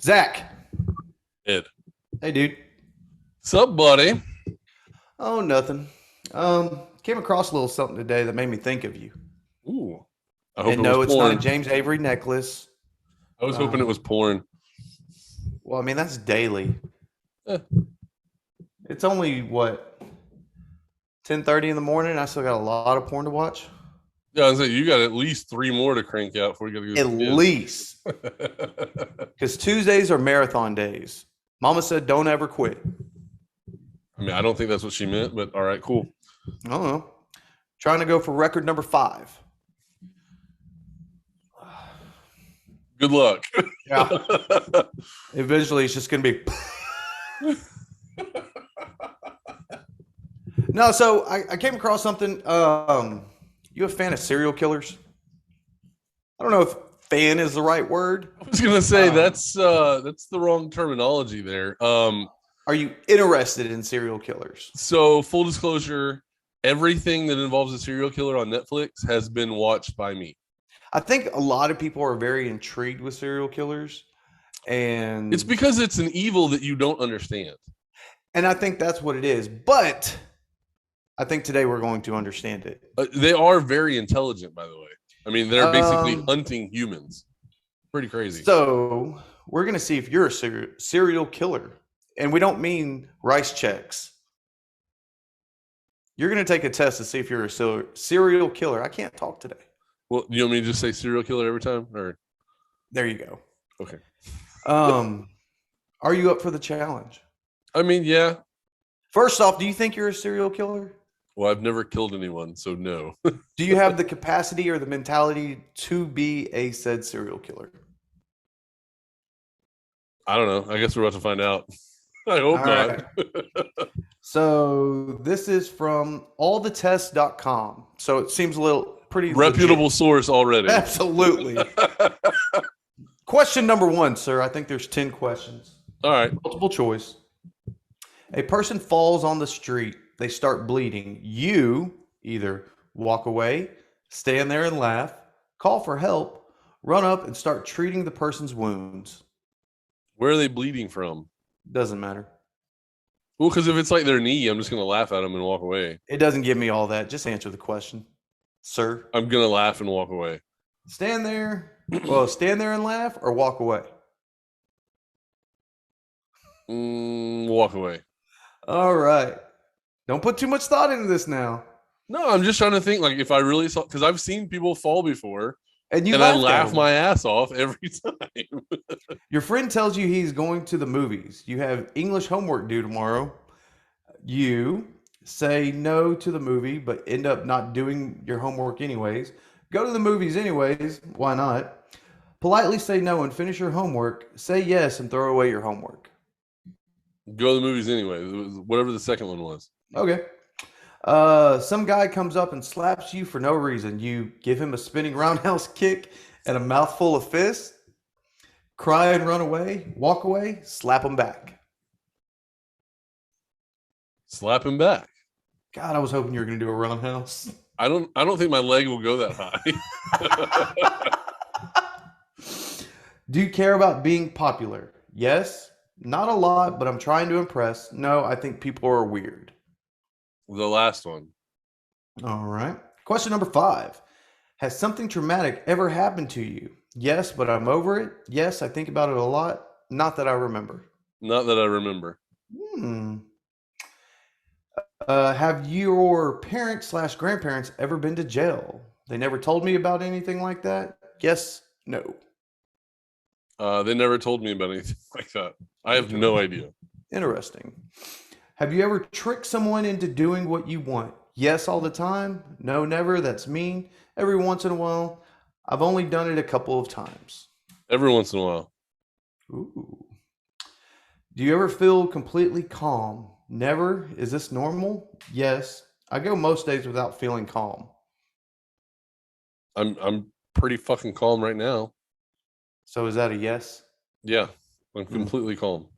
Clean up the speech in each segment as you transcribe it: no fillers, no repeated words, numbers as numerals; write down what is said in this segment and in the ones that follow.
Zach. Ed. Hey, dude. Sup, buddy? Oh, nothing. Came across a little something today that made me think of you. Ooh. I hope And it was no, it's not a porn. James Avery necklace. I was hoping it was porn. Well, I mean, that's daily. Eh. It's only what 10:30 in the morning. I still got a lot of porn to watch. Yeah, I was like, you got at least 3 more to crank out before you got to At least because Tuesdays are marathon days. Mama said, "Don't ever quit." I mean, I don't think that's what she meant, but all right, cool. I don't know. Trying to go for record number 5. Good luck. Yeah. Eventually, it's just going to be. No, so I came across something. You a fan of serial killers? I don't know if fan is the right word. I was gonna say that's the wrong terminology there. Are you interested in serial killers? So full disclosure, everything that involves a serial killer on Netflix has been watched by me. I think a lot of people are very intrigued with serial killers, and It's because it's an evil that you don't understand. I think that's what it is. But I think today we're going to understand it. They are very intelligent, by the way. I mean, they're basically hunting humans. Pretty crazy. So we're going to see if you're a serial killer. And we don't mean rice checks. You're going to take a test to see if you're a serial killer. I can't talk today. Well, you want me to just say serial killer every time? Or there you go. Okay. Are you up for the challenge? I mean, yeah. First off, do you think you're a serial killer? Well, I've never killed anyone, so no. Do you have the capacity or the mentality to be a said serial killer? I don't know. I guess we're about to find out. I hope not. Right. So this is from allthetest.com. So it seems a little pretty reputable legit. Source already. Absolutely. Question number 1, sir. I think there's 10 questions. All right. Multiple choice. A person falls on the street. They start bleeding. You either walk away, stand there and laugh, call for help, run up and start treating the person's wounds. Where are they bleeding from? Doesn't matter. Well, because if it's like their knee, I'm just going to laugh at them and walk away. It doesn't give me all that. Just answer the question, sir. I'm going to laugh and walk away. Stand there. Well, stand there and laugh or walk away? Walk away. All right. Don't put too much thought into this now. No, I'm just trying to think, like, if I really saw, because I've seen people fall before, and I laugh my ass off every time. Your friend tells you he's going to the movies. You have English homework due tomorrow. You say no to the movie, but end up not doing your homework anyways. Go to the movies anyways. Why not? Politely say no and finish your homework. Say yes and throw away your homework. Go to the movies anyway. Whatever the second one was. Okay. Some guy comes up and slaps you for no reason. You give him a spinning roundhouse kick and a mouthful of fists. Cry and run away. Walk away. Slap him back. Slap him back. God, I was hoping you were going to do a roundhouse. I don't think my leg will go that high. Do you care about being popular? Yes. Not a lot, but I'm trying to impress. No, I think people are weird. The last one. All right. Question number 5. Has something traumatic ever happened to you? Yes, but I'm over it. Yes, I think about it a lot. Not that I remember. Not that I remember. Have your parents/grandparents ever been to jail? They never told me about anything like that. Yes, no. They never told me about anything like that. I have no idea. Interesting. Have you ever tricked someone into doing what you want? Yes, all the time. No, never. That's mean. Every once in a while. I've only done it a couple of times. Every once in a while. Ooh. Do you ever feel completely calm? Never. Is this normal? Yes. I go most days without feeling calm. I'm pretty fucking calm right now. So is that a yes? Yeah, I'm completely calm.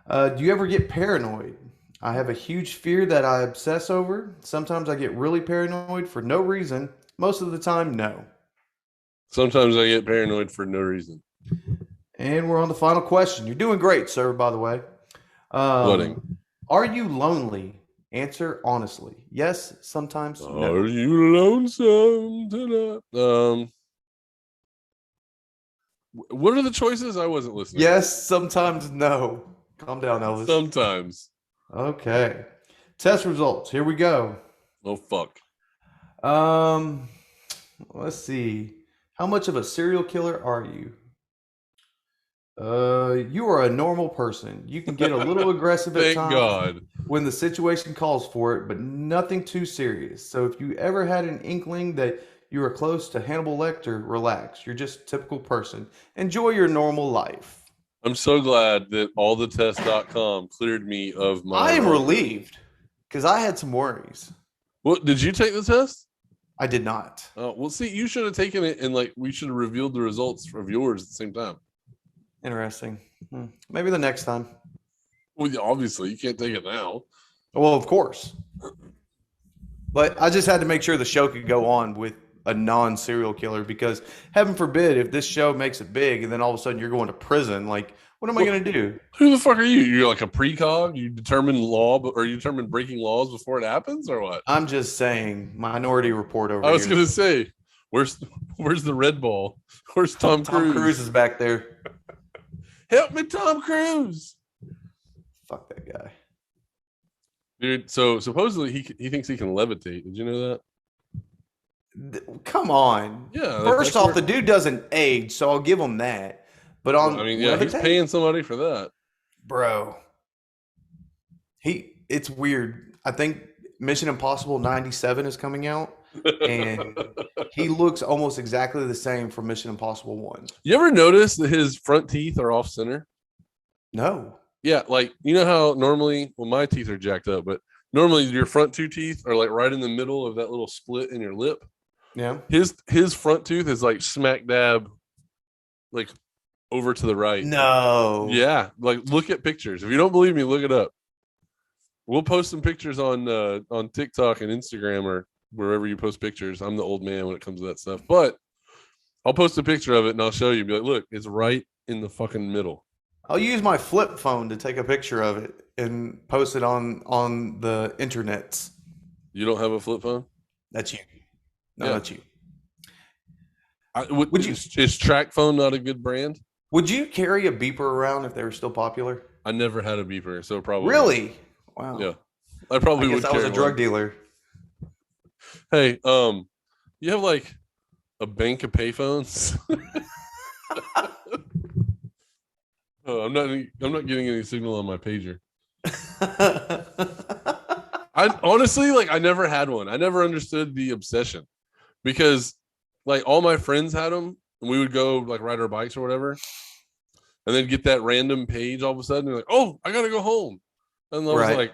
Do you ever get paranoid? I have a huge fear that I obsess over. Sometimes I get really paranoid for no reason. Most of the time, no. Sometimes I get paranoid for no reason. And we're on the final question. You're doing great, sir, by the way. Flooding. Are you lonely? Answer honestly. Yes, sometimes no. Are you lonesome tonight? What are the choices? I wasn't listening. Yes, sometimes no. Calm down, Elvis. Sometimes. Okay. Test results. Here we go. Oh fuck. Let's see. How much of a serial killer are you? You are a normal person. You can get a little aggressive at Thank times God. when the situation calls for it, but nothing too serious. So if you ever had an inkling that you are close to Hannibal Lecter, relax. You're just a typical person. Enjoy your normal life. I'm so glad that allthetest.com cleared me of my. I am relieved because I had some worries. What did you take the test? I did not. Oh, well, see, you should have taken it and like we should have revealed the results of yours at the same time. Interesting. Maybe the next time. Well, obviously, you can't take it now. Well, of course. But I just had to make sure the show could go on with a non-serial killer because heaven forbid if this show makes it big and then all of a sudden you're going to prison, like what am I going to do? Who the fuck are you? You're like a precog? You determine law or you determine breaking laws before it happens or what? I'm just saying Minority Report over I was here. going to say, where's the red ball? Where's Tom Cruise? Tom Cruise is back there. Help me, Tom Cruise. Fuck that guy. Dude, so supposedly he thinks he can levitate. Did you know that? Come on. Yeah. First off, the dude doesn't age, so I'll give him that. But on he's paying somebody for that. Bro. It's weird. I think Mission Impossible 97 is coming out, and he looks almost exactly the same from Mission Impossible 1. You ever notice that his front teeth are off center? No. Yeah, like you know how normally, well, my teeth are jacked up, but normally your front two teeth are like right in the middle of that little split in your lip. Yeah. His front tooth is like smack dab, like over to the right. No. Yeah, like look at pictures. If you don't believe me, look it up. We'll post some pictures on TikTok and Instagram or wherever you post pictures. I'm the old man when it comes to that stuff, but I'll post a picture of it and I'll show you. Be like, look, it's right in the fucking middle. I'll use my flip phone to take a picture of it and post it on the internets. You don't have a flip phone? That's you. No, Yeah. that's you. Is Track Phone not a good brand? Would you carry a beeper around if they were still popular? I never had a beeper, so probably. Really? Wow. Yeah. I probably would I was carry a drug one. dealer. Hey, you have like a bank of payphones? Oh, I'm not getting any signal on my pager. I honestly I never had one. I never understood the obsession because like all my friends had them and we would go like ride our bikes or whatever and then get that random page all of a sudden. They're like, oh, I got to go home. And I was like,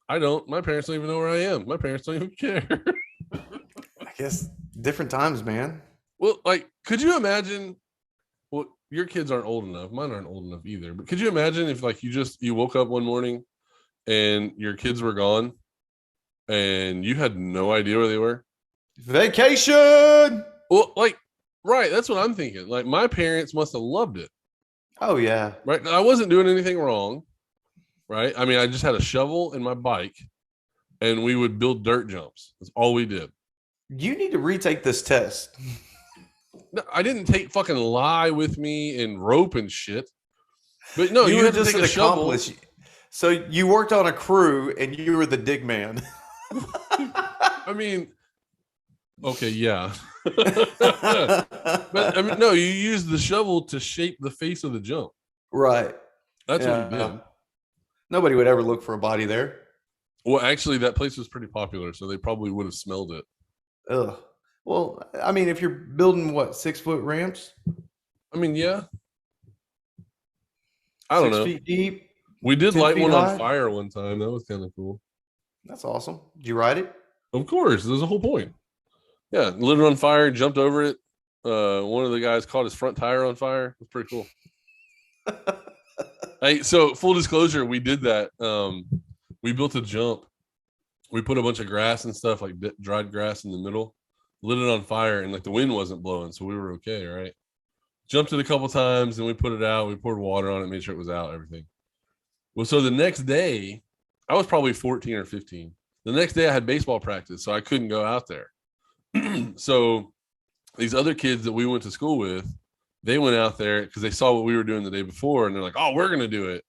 I don't. My parents don't even know where I am. My parents don't even care. I guess different times, man. Well, like, could you imagine? Well, your kids aren't old enough. Mine aren't old enough either. But could you imagine if, like, you woke up one morning and your kids were gone, and you had no idea where they were? Vacation. Well, like, right. That's what I'm thinking. Like, my parents must have loved it. Oh yeah. Right. I wasn't doing anything wrong. Right. I mean, I just had a shovel and my bike, and we would build dirt jumps. That's all we did. You need to retake this test. No, I didn't take fucking lie with me and rope and shit. But no, you were had to just take an a shovel. accomplice. So you worked on a crew and you were the dig man. I mean, okay, yeah. But I mean, no, you used the shovel to shape the face of the jump. Right. That's what you did. Nobody would ever look for a body there. Well, actually, that place was pretty popular, so they probably would have smelled it. Ugh. Well, I mean, if you're building 6-foot ramps? I mean, yeah. I don't know. 6 feet deep. We did light one high. on fire one time. That was kind of cool. That's awesome. Did you ride it? Of course. There's a whole point. Yeah. Lit it on fire, jumped over it. One of the guys caught his front tire on fire. It was pretty cool. Hey, so full disclosure, we did that. We built a jump. We put a bunch of grass and stuff, like dried grass in the middle, lit it on fire, and like the wind wasn't blowing, so we were okay, right? jumped it a couple times, and we put it out. We poured water on it, made sure it was out, everything. Well, so the next day, I was probably 14 or 15. The next day I had baseball practice, so I couldn't go out there. So these other kids that we went to school with, they went out there because they saw what we were doing the day before, and they're like, "Oh, we're going to do it."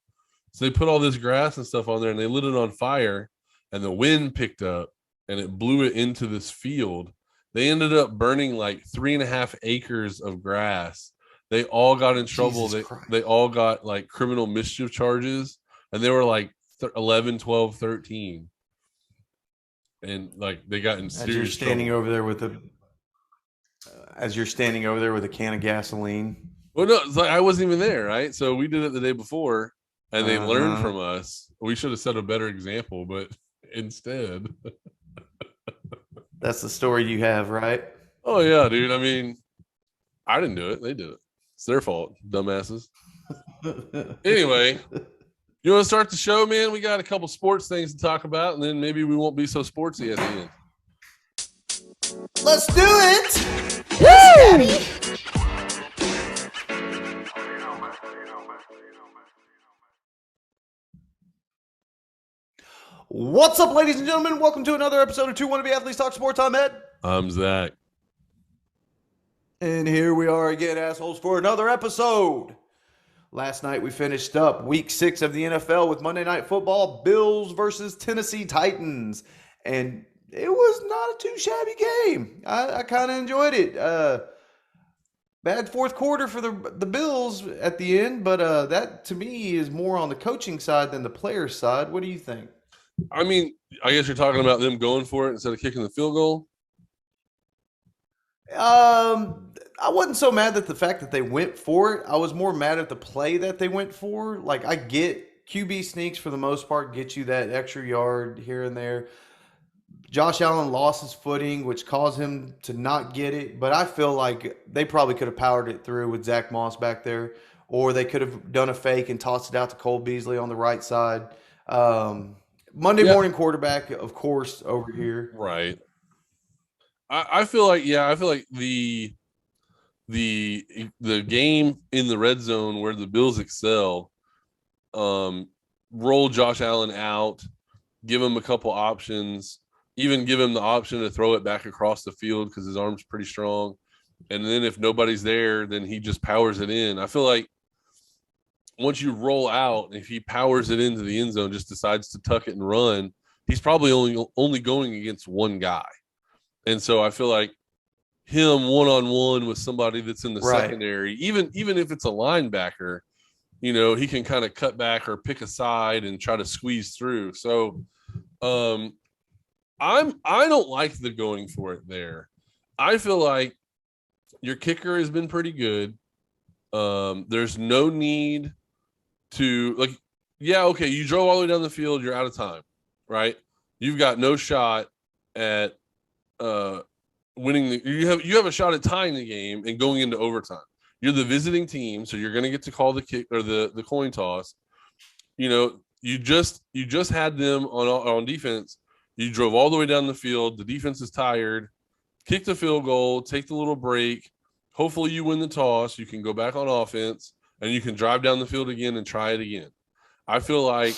So they put all this grass and stuff on there, and they lit it on fire, and the wind picked up, and it blew it into this field. They ended up burning like 3.5 acres of grass. They all got in trouble. They all got like criminal mischief charges, and they were like 11, 12, 13. And like they got in serious As you're standing trouble. over there with a can of gasoline. Well, no, it's like I wasn't even there, right? So we did it the day before, and they learned from us. We should have set a better example, but instead, That's the story you have, right? oh yeah, dude. I mean, I didn't do it; they did it. It's their fault, dumbasses. Anyway, you want to start the show, man? We got a couple sports things to talk about, and then maybe we won't be so sportsy at the end. Let's do it! Yes, Daddy. What's up, ladies and gentlemen? Welcome to another episode of Two Wannabe Athletes Talk Sports. I'm Ed. I'm Zach. And here we are again, assholes, for another episode. Last night we finished up week 6 of the NFL with Monday Night Football, Bills versus Tennessee Titans. And it was not a too shabby game. I kind of enjoyed it. Bad fourth quarter for the Bills at the end, but that to me is more on the coaching side than the player side. What do you think? I mean, I guess you're talking about them going for it instead of kicking the field goal. I wasn't so mad at the fact that they went for it. I was more mad at the play that they went for. Like, I get QB sneaks for the most part, get you that extra yard here and there. Josh Allen lost his footing, which caused him to not get it. But I feel like they probably could have powered it through with Zach Moss back there. Or they could have done a fake and tossed it out to Cole Beasley on the right side. Monday morning quarterback, of course, over here. Right. I feel like the game in the red zone where the Bills excel, roll Josh Allen out, give him a couple options, even give him the option to throw it back across the field because his arm's pretty strong. And then if nobody's there, then he just powers it in. I feel like once you roll out, if he powers it into the end zone, just decides to tuck it and run, he's probably only going against one guy. And so I feel like him one-on-one with somebody that's in the secondary, even if it's a linebacker, you know, he can kind of cut back or pick a side and try to squeeze through. So I don't like the going for it there. I feel like your kicker has been pretty good. There's no need to, like, yeah, okay, you drove all the way down the field, you're out of time, right? You've got no shot at winning you have a shot at tying the game and going into overtime. You're the visiting team, so you're going to get to call the kick or the coin toss. You know, you just had them on defense. You drove all the way down the field. The defense is tired. Kick the field goal, take the little break. Hopefully you win the toss. You can go back on offense and you can drive down the field again and try it again. I feel like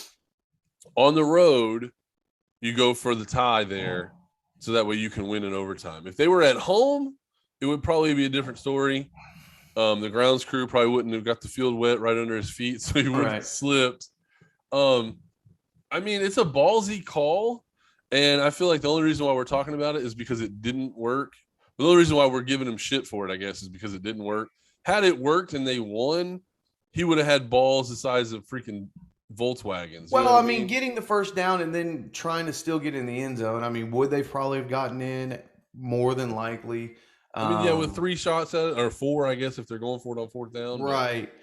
on the road, you go for the tie there. So that way you can win in overtime. If they were at home, it would probably be a different story. The grounds crew probably wouldn't have got the field wet right under his feet, so he would have slipped. I mean, it's a ballsy call, and I feel like the only reason why we're talking about it is because it didn't work. The only reason why we're giving him shit for it, I guess, is because it didn't work. Had it worked and they won, he would have had balls the size of freaking Volkswagens. Well, I mean, getting the first down and then trying to still get in the end zone. I mean, would they probably have gotten in? More than likely. I mean, yeah, with 3 shots at it, or 4, I guess, if they're going for it on fourth down. Right.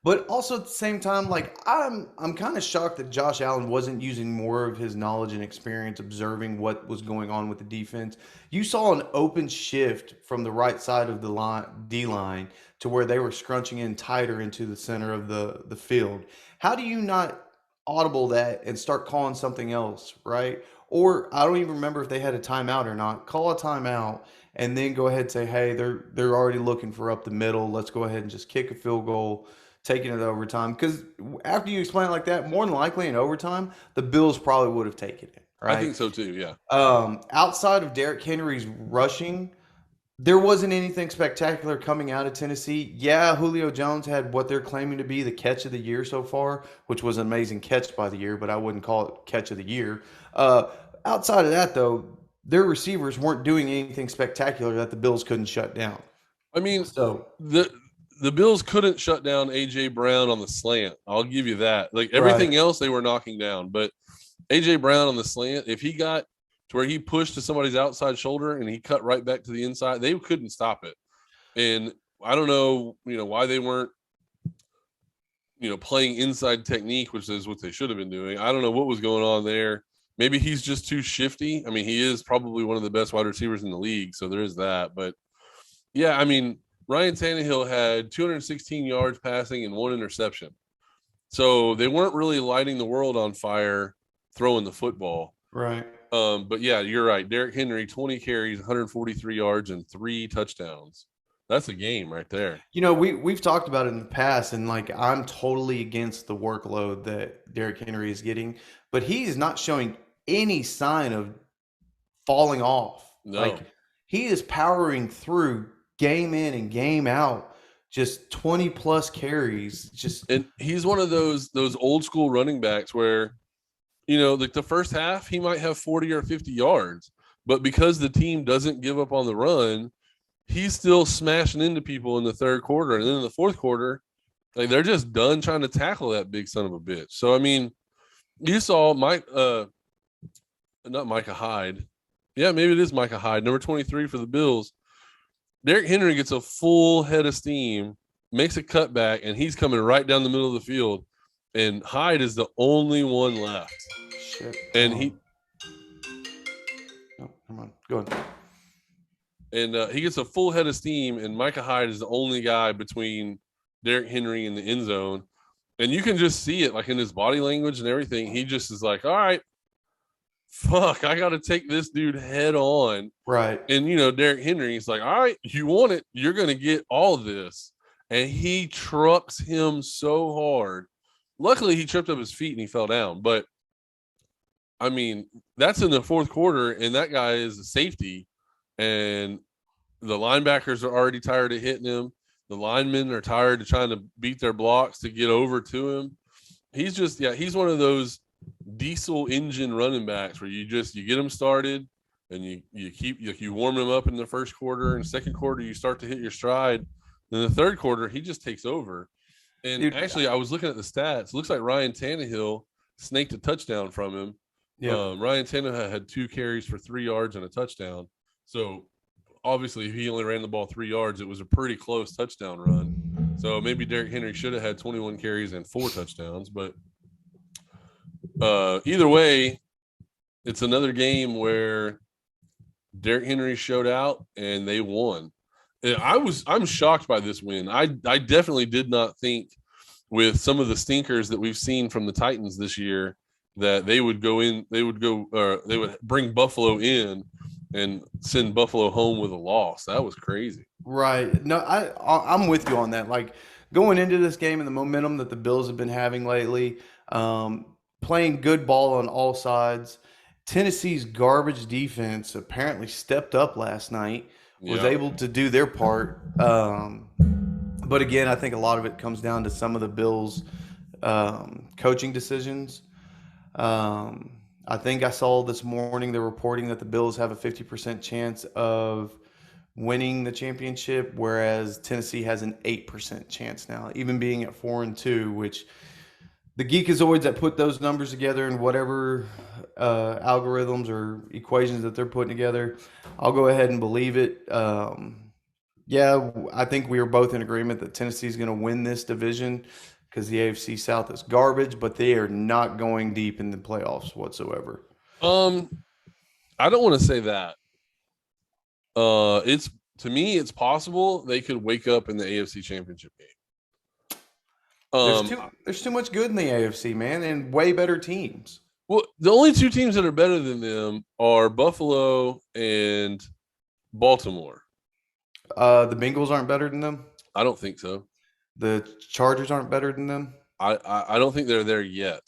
But also at the same time, like, I'm kind of shocked that Josh Allen wasn't using more of his knowledge and experience observing what was going on with the defense. You saw an open shift from the right side of the D-line to where they were scrunching in tighter into the center of the field. How do you not audible that and start calling something else, right? or I don't even remember if they had a timeout or not. Call a timeout and then go ahead and say, hey, they're already looking for up the middle. Let's go ahead and just kick a field goal, taking it to overtime. Because after you explain it like that, more than likely in overtime, the Bills probably would have taken it, I right? think so too. Yeah. Outside of Derrick Henry's rushing, there wasn't anything spectacular coming out of Tennessee. Yeah, Julio Jones had what they're claiming to be the catch of the year so far, which was an amazing catch by the year, but I wouldn't call it catch of the year. Uh, Outside of that, though, their receivers weren't doing anything spectacular that the Bills couldn't shut down. I mean, So, the Bills couldn't shut down AJ Brown on the slant. I'll give you that. Like everything right, else, they were knocking down, but AJ Brown on the slant, if he got to where he pushed to somebody's outside shoulder and he cut right back to the inside, they couldn't stop it. And I don't know, why they weren't, playing inside technique, which is what they should have been doing. I don't know what was going on there. Maybe he's just too shifty. I mean, he is probably one of the best wide receivers in the league, so there is that. But yeah, I mean, Ryan Tannehill had 216 yards passing and 1 interception. So they weren't really lighting the world on fire throwing the football. right. But yeah, you're right. Derrick Henry, 20 carries, 143 yards, and 3 touchdowns. That's a game right there. We've talked about it in the past, and like I'm totally against the workload that Derrick Henry is getting, but he is not showing any sign of falling off. Like No. he is powering through game in and game out, just 20 plus carries. Just And he's one of those old school running backs where, like the first half, he might have 40 or 50 yards, but because the team doesn't give up on the run, he's still smashing into people in the third quarter. And then in the fourth quarter, like they're just done trying to tackle that big son of a bitch. So I mean, you saw not Micah Hyde. Yeah, maybe it is Micah Hyde, number 23 for the Bills. Derrick Henry gets a full head of steam, makes a cutback, and he's coming right down the middle of the field. And Hyde is the only one left. shit. And he Oh, come on, go ahead. and he gets a full head of steam, and Micah Hyde is the only guy between Derrick Henry and the end zone. And you can just see it like in his body language and everything. He just is like, all right, fuck, I got to take this dude head on. Right. And, Derrick Henry, he's like, all right, you want it. You're going to get all of this. And he trucks him so hard. Luckily, he tripped up his feet and he fell down. But, I mean, that's in the fourth quarter, and that guy is a safety. And the linebackers are already tired of hitting him. The linemen are tired of trying to beat their blocks to get over to him. He's he's one of those diesel engine running backs where you get him started and you warm him up in the first quarter, and second quarter you start to hit your stride. Then the third quarter he just takes over. And Dude, actually, I was looking at the stats. It looks like Ryan Tannehill snaked a touchdown from him. yeah. Ryan Tannehill had 2 carries for 3 yards and a touchdown. So obviously, if he only ran the ball 3 yards, it was a pretty close touchdown run. So maybe Derrick Henry should have had 21 carries and 4 touchdowns. But either way, it's another game where Derrick Henry showed out and they won. And I'm shocked by this win. I definitely did not think, with some of the stinkers that we've seen from the Titans this year, that they would bring Buffalo in and send Buffalo home with a loss. That was crazy. Right. No, I'm with you on that. Like going into this game and the momentum that the Bills have been having lately, playing good ball on all sides. Tennessee's garbage defense apparently stepped up last night, was Yeah. able to do their part. But again, I think a lot of it comes down to some of the Bills' coaching decisions. I think I saw this morning they're reporting that the Bills have a 50% chance of winning the championship, whereas Tennessee has an 8% chance now, even being at 4-2, which the geekazoids that put those numbers together and whatever algorithms or equations that they're putting together, I'll go ahead and believe it. Yeah, I think we are both in agreement that Tennessee is going to win this division because the AFC South is garbage, but they are not going deep in the playoffs whatsoever. I don't want to say that. It's, to me, it's possible they could wake up in the AFC Championship game. There's too much good in the AFC, man, and way better teams. Well, the only two teams that are better than them are Buffalo and Baltimore. The Bengals aren't better than them. I don't think so. The Chargers aren't better than them. I don't think they're there yet.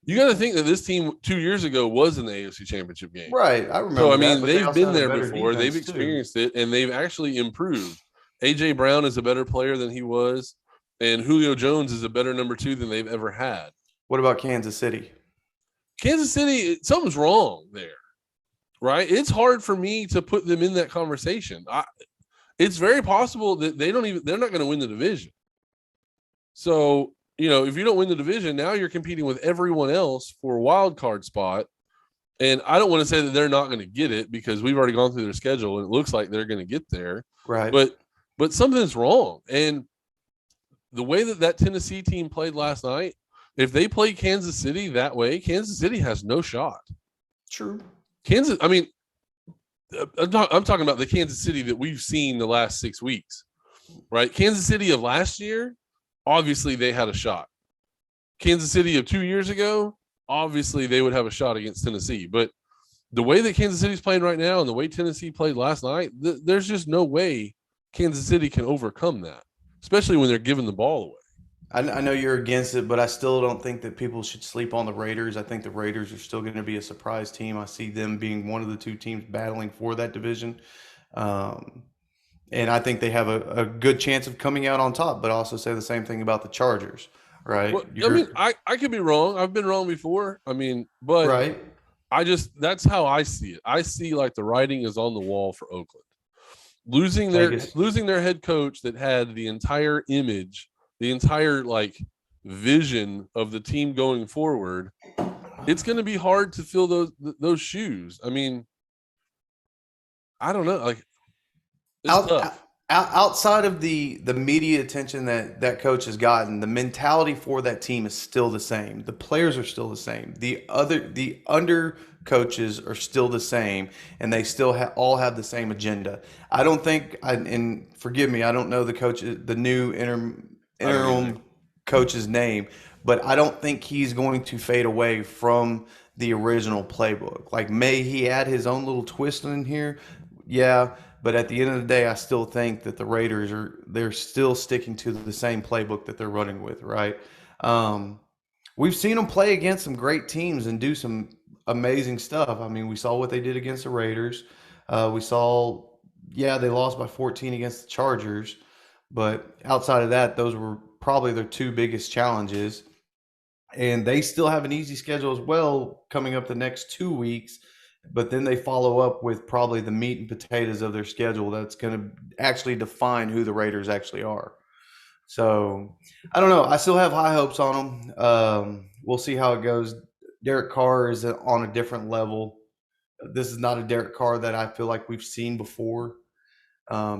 You got to think that this team 2 years ago was in the AFC Championship game. Right. I remember. So, I mean, that, but they they've also been had a there better before. They've defense, too. experienced it, and they've actually improved. A.J. Brown is a better player than he was, and Julio Jones is a better number 2 than they've ever had. What about Kansas City? Kansas City, something's wrong there, right? It's hard for me to put them in that conversation. It's very possible that they're not going to win the division. So, if you don't win the division, now you're competing with everyone else for a wild card spot. And I don't want to say that they're not going to get it because we've already gone through their schedule and it looks like they're going to get there. Right. But something's wrong. And the way that Tennessee team played last night, if they play Kansas City that way, Kansas City has no shot. True. I'm talking about the Kansas City that we've seen the last 6 weeks, right? Kansas City of last year, obviously they had a shot. Kansas City of 2 years ago, obviously they would have a shot against Tennessee. But the way that Kansas City's playing right now and the way Tennessee played last night, there's just no way Kansas City can overcome that, especially when they're giving the ball away. I know you're against it, but I still don't think that people should sleep on the Raiders. I think the Raiders are still going to be a surprise team. I see them being one of the two teams battling for that division. And I think they have a good chance of coming out on top, but I also say the same thing about the Chargers, right? Well, I could be wrong. I've been wrong before. But right. That's how I see it. I see like the writing is on the wall for Oakland. Losing their head coach that had the entire image, the entire like vision of the team going forward, it's going to be hard to fill those shoes. I don't know. Like, it's tough. Outside of the media attention that coach has gotten, the mentality for that team is still the same. The players are still the same. The under coaches are still the same, and they still all have the same agenda. I don't think, and forgive me, I don't know the new interim coach's name, but I don't think he's going to fade away from the original playbook. Like, may he add his own little twist in here? Yeah, but at the end of the day, I still think that the Raiders they're still sticking to the same playbook that they're running with, right? We've seen them play against some great teams and do some amazing stuff. We saw what they did against the Raiders. We saw, they lost by 14 against the Chargers. But outside of that, those were probably their two biggest challenges. And they still have an easy schedule as well coming up the next 2 weeks. But then they follow up with probably the meat and potatoes of their schedule that's going to actually define who the Raiders actually are. So, I don't know. I still have high hopes on them. We'll see how it goes. Derek Carr is on a different level. This is not a Derek Carr that I feel like we've seen before.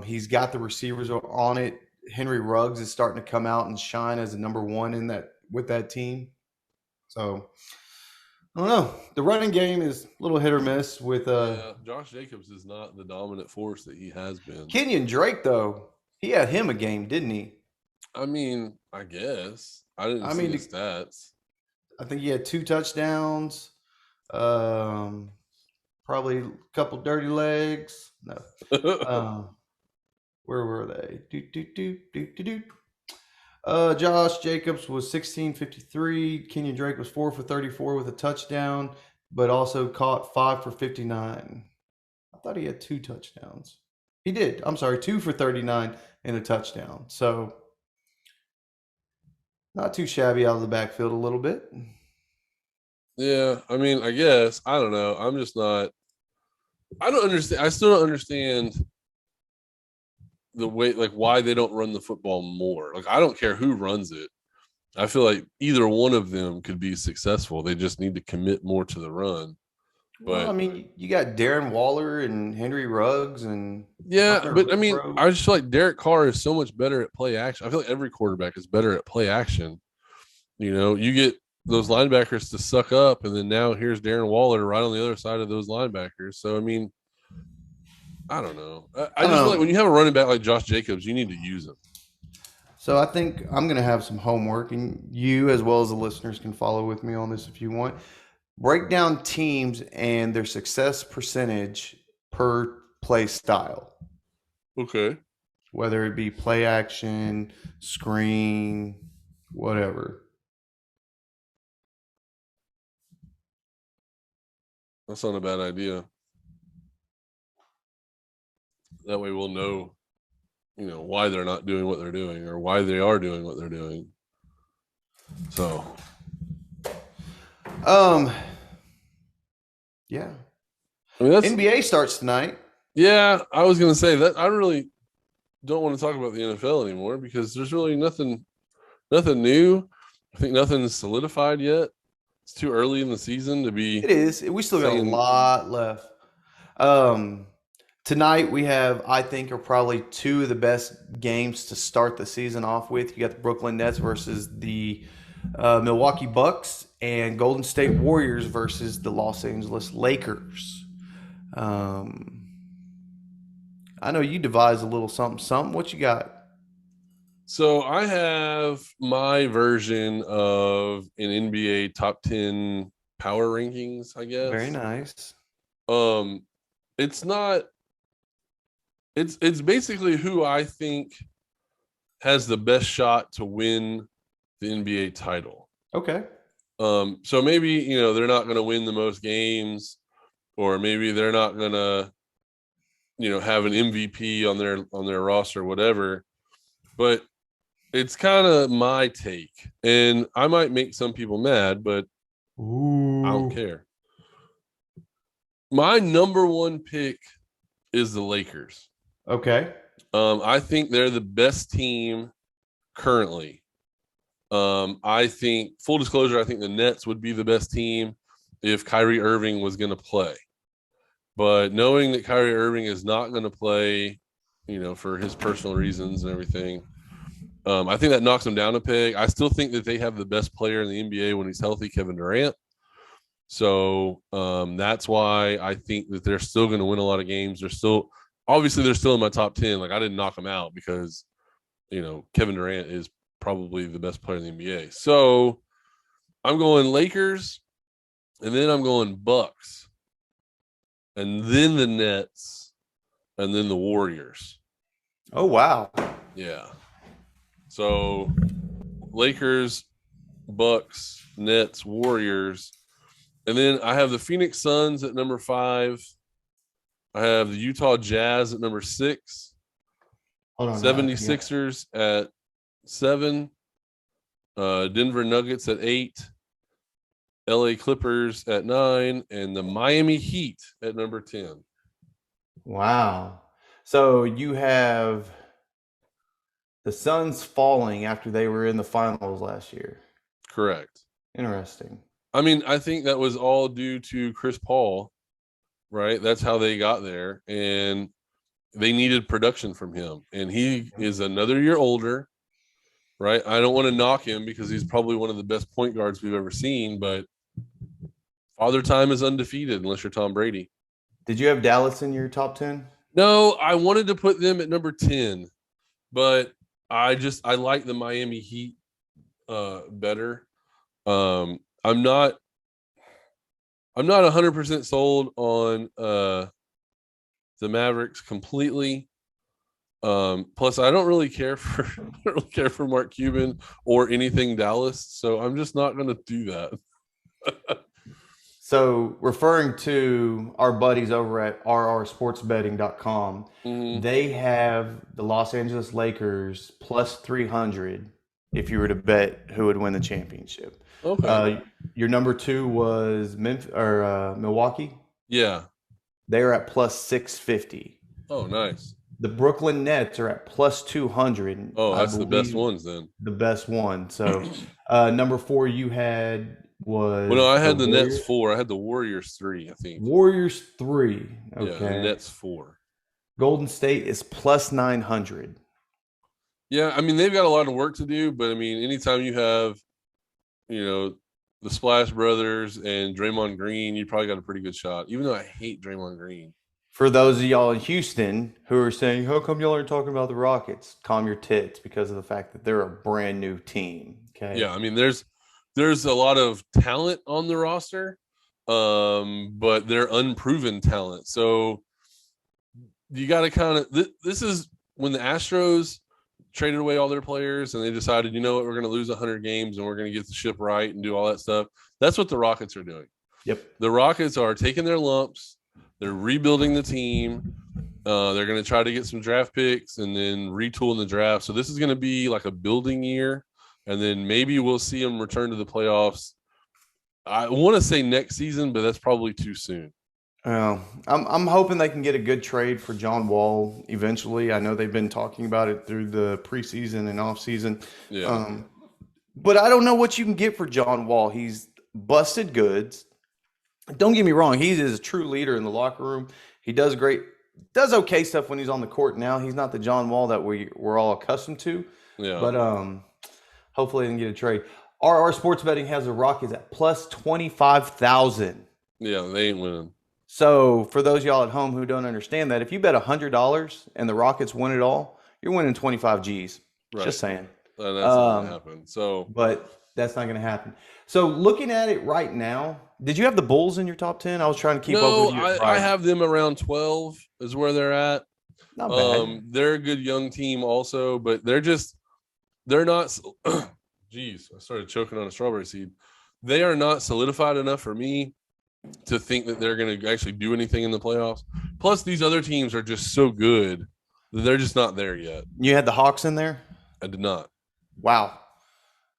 He's got the receivers on it. Henry Ruggs is starting to come out and shine as a number one with that team. So, I don't know. The running game is a little hit or miss with Josh Jacobs is not the dominant force that he has been. Kenyon Drake, though, he had him a game, didn't he? I guess. I didn't see the stats. I think he had 2 touchdowns, probably a couple dirty legs. No. Where were they? Josh Jacobs was 16-53. Kenyon Drake was 4 for 34 with a touchdown, but also caught 5 for 59. I thought he had 2 touchdowns. He did. I'm sorry, 2 for 39 and a touchdown. So not too shabby out of the backfield a little bit. Yeah, I guess. I don't know. I'm just not. I don't understand. I still don't understand the way, like, why they don't run the football more. Like, I don't care who runs it. I feel like either one of them could be successful. They just need to commit more to the run. But you got Darren Waller and Henry Ruggs and I just feel like Derek Carr is so much better at play action. I feel like every quarterback is better at play action. You get those linebackers to suck up, and then now here's Darren Waller right on the other side of those linebackers. So I don't know. I just feel like when you have a running back like Josh Jacobs, you need to use him. So I think I'm going to have some homework, and you as well as the listeners can follow with me on this if you want. Break down teams and their success percentage per play style, Okay. whether it be play action, screen, whatever. That's not a bad idea. That way we'll know, why they're not doing what they're doing or why they are doing what they're doing. So, Um, yeah. I mean, that's, NBA starts tonight. yeah, I was going to say that I really don't want to talk about the NFL anymore because there's really nothing new. I think nothing's solidified yet. It's too early in the season to be It is. We still got a saying, lot left. Um, Tonight we have, I think, are probably two of the best games to start the season off with. You got the Brooklyn Nets versus the Milwaukee Bucks, and Golden State Warriors versus the Los Angeles Lakers. Um, I know you devised a little something, something. What you got? so I have my version of an NBA top 10 power rankings, I Very guess. nice. Um, it's not, it's basically who I think has the best shot to win the NBA title. Okay. So maybe, they're not going to win the most games, or maybe they're not going to, have an MVP on their roster, whatever. But it's kind of my take, and I might make some people mad, but I don't care. My number one pick is the Lakers. Okay. I think they're the best team currently. I think, full disclosure, I think the Nets would be the best team if Kyrie Irving was going to play. But knowing that Kyrie Irving is not going to play, for his personal reasons and everything, I think that knocks them down a peg. I still think that they have the best player in the NBA when he's healthy, Kevin Durant. So that's why I think that they're still going to win a lot of games. They're still in my top 10. Like, I didn't knock them out because, Kevin Durant is probably the best player in the NBA. So I'm going Lakers, and then I'm going Bucks, and then the Nets, and then the Warriors. Oh, wow. Yeah. So Lakers, Bucks, Nets, Warriors. And then I have the Phoenix Suns at number 5. I have the Utah Jazz at number 6. Hold on. 76ers at 7. Denver Nuggets at 8. LA Clippers at 9. And the Miami Heat at number 10. Wow. So you have the Suns falling after they were in the finals last year. Correct. Interesting. I mean, I think that was all due to Chris Paul, right? That's how they got there. And they needed production from him. And he is another year older, right? I don't want to knock him because he's probably one of the best point guards we've ever seen, but Father Time is undefeated unless you're Tom Brady. Did you have Dallas in your top 10? No, I wanted to put them at number 10, but I like the Miami Heat better. I'm not 100% sold on the Mavericks completely. Plus, I don't really care for Mark Cuban or anything Dallas, so I'm just not going to do that. So, referring to our buddies over at rrsportsbetting.com, they have the Los Angeles Lakers plus 300 if you were to bet who would win the championship. Okay. Your number 2 was Milwaukee. Yeah. They are at plus 650. Oh, nice. The Brooklyn Nets are at plus 200. Oh, that's the best ones then. The best one. So, number 4 you had was. Well, no, I had the Nets 4. I had the Warriors 3, I think. Warriors 3. Okay. Yeah, the Nets 4. Golden State is plus 900. Yeah, I mean, they've got a lot of work to do, but I mean, anytime you have, the Splash Brothers and Draymond Green, you probably got a pretty good shot, even though I hate Draymond Green. For those of y'all in Houston who are saying, how come y'all aren't talking about the Rockets? Calm your tits because of the fact that they're a brand new team. Okay. Yeah, I mean, there's a lot of talent on the roster, but they're unproven talent. So you got to kind of this is when the Astros traded away all their players and they decided, you know what, we're going to lose 100 games and we're going to get the ship right and do all that stuff. That's what the Rockets are doing. Yep. The Rockets are taking their lumps. They're rebuilding the team. They're going to try to get some draft picks and then retool in the draft. So this is going to be like a building year, and then maybe we'll see them return to the playoffs. I want to say next season, but that's probably too soon. I'm hoping they can get a good trade for John Wall eventually. I know they've been talking about it through the preseason and offseason. Yeah. But I don't know what you can get for John Wall. He's busted goods. Don't get me wrong. He is a true leader in the locker room. He does okay stuff when he's on the court now. He's not the John Wall that we're all accustomed to. Yeah. But hopefully they can get a trade. RR Sports Betting has the Rockets at plus 25,000. Yeah, they ain't winning. So for those of y'all at home who don't understand that, if you bet $100 and the Rockets win it all, you're winning 25 G's. Right. Just saying. And that's not going to happen. So, but that's not going to happen. So looking at it right now, did you have the Bulls in your top 10? I was trying to keep up with you. I have them around 12 is where they're at. Not bad. They're a good young team also, but they're not. Geez, I started choking on a strawberry seed. They are not solidified enough for me to think that they're going to actually do anything in the playoffs. Plus, these other teams are just so good that they're just not there yet. You had the Hawks in there? I did not. Wow.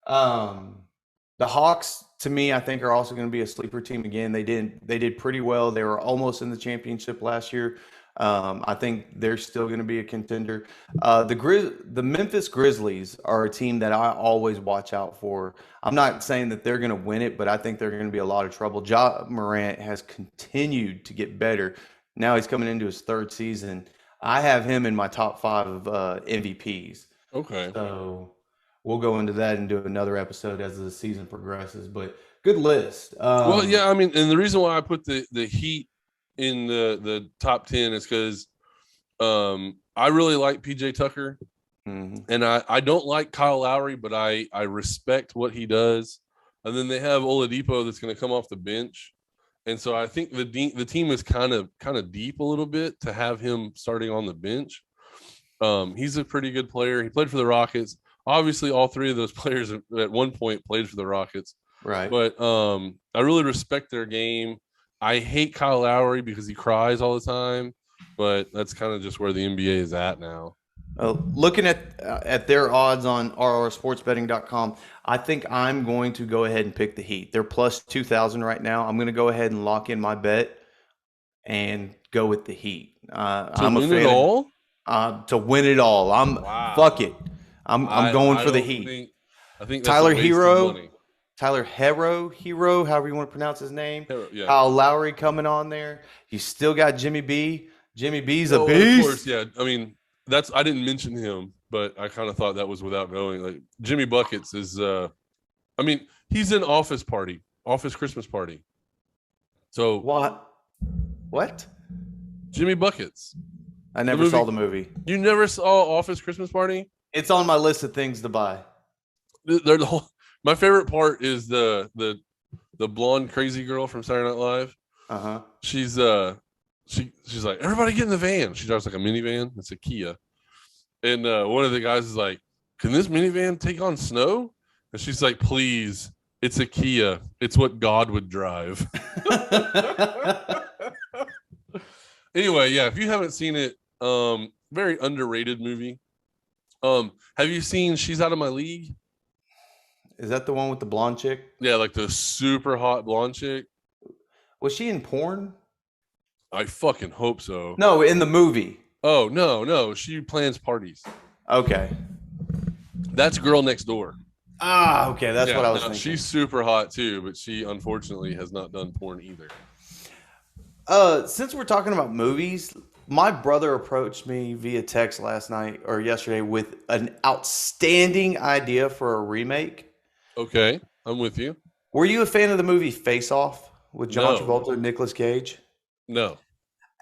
The Hawks, to me, I think are also going to be a sleeper team again. They did pretty well. They were almost in the championship last year. I think they're still going to be a contender. The Memphis Grizzlies are a team that I always watch out for. I'm not saying that they're going to win it, but I think they're going to be a lot of trouble. Ja Morant has continued to get better. Now he's coming into his third season. I have him in my top 5 of MVPs. Okay. So we'll go into that and do another episode as the season progresses. But good list. Well, yeah, I mean, and the reason why I put the Heat in the top 10 is because I really like PJ Tucker. Mm-hmm. And I don't like Kyle Lowry, but I respect what he does. And then they have Oladipo that's going to come off the bench. And so I think the team is kind of deep a little bit to have him starting on the bench. He's a pretty good player. He played for the Rockets. Obviously, all 3 of those players at one point played for the Rockets. Right. But I really respect their game. I hate Kyle Lowry because he cries all the time, but that's kind of just where the NBA is at now. Looking at their odds on rrsportsbetting.com, I think I'm going to go ahead and pick the Heat. They're plus 2,000 right now. I'm going to go ahead and lock in my bet and go with the Heat. To win it all? To win it all. Fuck it. I'm going for the Heat. I think that's Tyler Hero. Tyler Hero, however you want to pronounce his name. Yeah. Kyle Lowry coming on there. You still got Jimmy B. Jimmy B's a beast. Of course, yeah. I mean, I didn't mention him, but I kind of thought that was without going. Like Jimmy Buckets is I mean, he's in Office Christmas Party. So what? Jimmy Buckets. I never saw the movie. You never saw Office Christmas Party? It's on my list of things to buy. My favorite part is the blonde crazy girl from Saturday Night Live. Uh-huh. She's she's like, everybody get in the van. She drives like a minivan. It's a Kia. And one of the guys is like, can this minivan take on snow? And she's like, please, it's a Kia. It's what God would drive. Anyway, yeah, if you haven't seen it, very underrated movie. Have you seen She's Out of My League? Is that the one with the blonde chick? Yeah, like the super hot blonde chick. Was she in porn? I fucking hope so. No, in the movie. Oh, no. She plans parties. Okay. That's Girl Next Door. Ah, okay. That's what I was thinking. She's super hot too, but she unfortunately has not done porn either. Since we're talking about movies, my brother approached me via text last night or yesterday with an outstanding idea for a remake. Okay, I'm with you. Were you a fan of the movie Face Off with John Travolta and Nicolas Cage? No.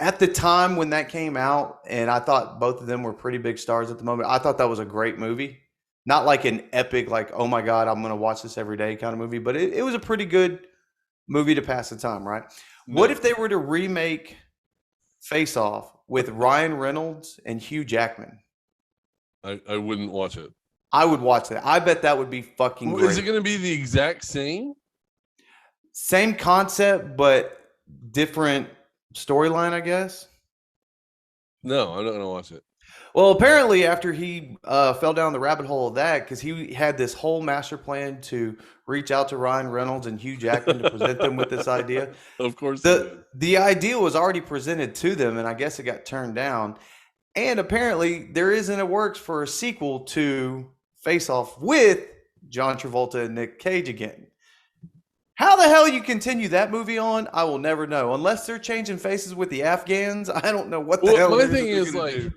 At the time when that came out, and I thought both of them were pretty big stars at the moment, I thought that was a great movie. Not like an epic, like, oh my God, I'm going to watch this every day kind of movie, but it was a pretty good movie to pass the time, right? What No, if they were to remake Face Off with Ryan Reynolds and Hugh Jackman? I wouldn't watch it. I would watch that. I bet that would be fucking Is it great. going to be the exact same? Same concept, but different storyline, I guess. No, I'm not going to watch it. Well, apparently, after he fell down the rabbit hole of that, because he had this whole master plan to reach out to Ryan Reynolds and Hugh Jackman to present them with this idea. Of course, The idea was already presented to them, and I guess it got turned down. And apparently, there is in the works for a sequel to Face Off with John Travolta and Nick Cage again. How the hell you continue that movie on, I will never know. Unless they're changing faces with the Afghans, I don't know what the hell. My thing is like,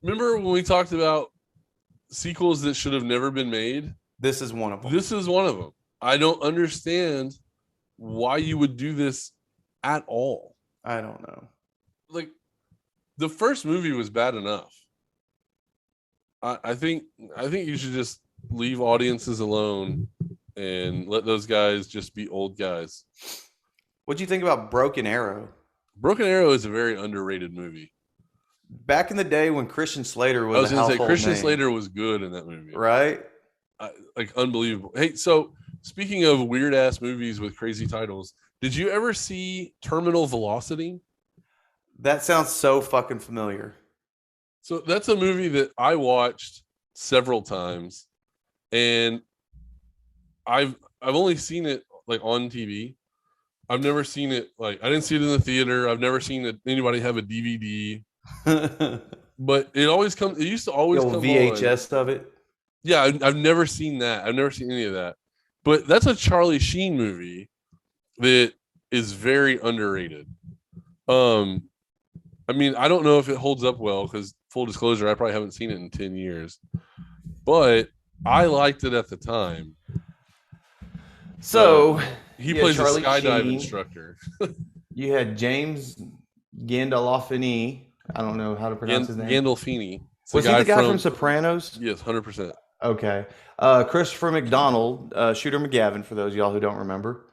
remember when we talked about sequels that should have never been made? This is one of them. This is one of them. I don't understand why you would do this at all. I don't know. Like, the first movie was bad enough. I think you should just leave audiences alone and let those guys just be old guys. What do you think about Broken Arrow? Broken Arrow is a very underrated movie. Back in the day when Christian Slater was, I was going to say Christian name, Slater was good in that movie, right? Like unbelievable. Hey, so speaking of weird ass movies with crazy titles, did you ever see Terminal Velocity? That sounds so fucking familiar. So that's a movie that I watched several times, and I've only seen it like on TV. I've never seen it I didn't see it in the theater. I've never seen anybody have a DVD. But it always comes. It used to always come VHS of it. Yeah, I've never seen that. I've never seen any of that. But that's a Charlie Sheen movie that is very underrated. I mean, I don't know if it holds up well because full disclosure, I probably haven't seen it in 10 years. But I liked it at the time. So he plays a skydive instructor. You had James Gandolfini. I don't know how to pronounce his name. Gandolfini. Was he the guy from Sopranos? Yes, 100%. Okay. Christopher McDonald, Shooter McGavin, for those of y'all who don't remember.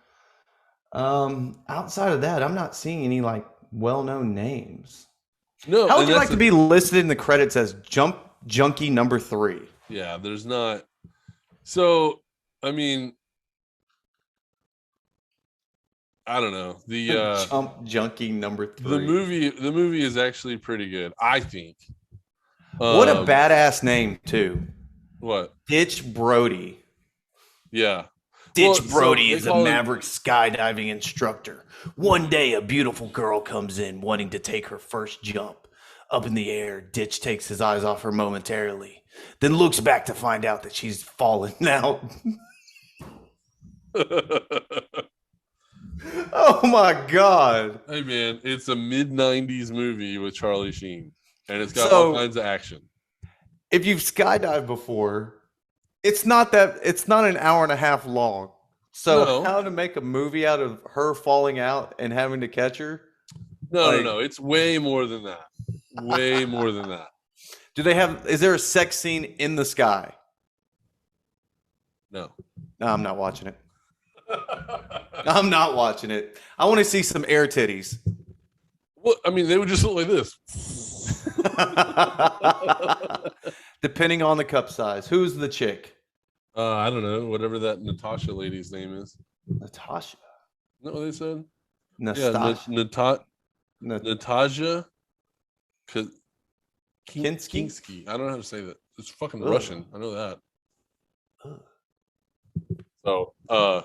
Outside of that, I'm not seeing any like well-known names. No. How would you like to be listed in the credits as Junkie number 3? Yeah, there's not. So, I mean, I don't know. The Junkie number 3. The movie is actually pretty good, I think. What a badass name too. What? Ditch Brody. Yeah. Ditch Brody is a maverick skydiving instructor. One day, a beautiful girl comes in wanting to take her first jump. Up in the air, Ditch takes his eyes off her momentarily, then looks back to find out that she's fallen out. Oh my God. Hey man, it's a mid-90s movie with Charlie Sheen, and it's got all kinds of action. If you've skydived before, it's not an hour and a half long. So how to make a movie out of her falling out and having to catch her? No. It's way more than that. Way more than that. Is there a sex scene in the sky? No, I'm not watching it. I'm not watching it. I want to see some air titties. Well, I mean, they would just look like this. Depending on the cup size. Who's the chick? I don't know. Whatever that Natasha lady's name is. Natasha. Is that what they said? Natasha. Natasha Kinski. I don't know how to say that. It's fucking Russian. I know that. So, I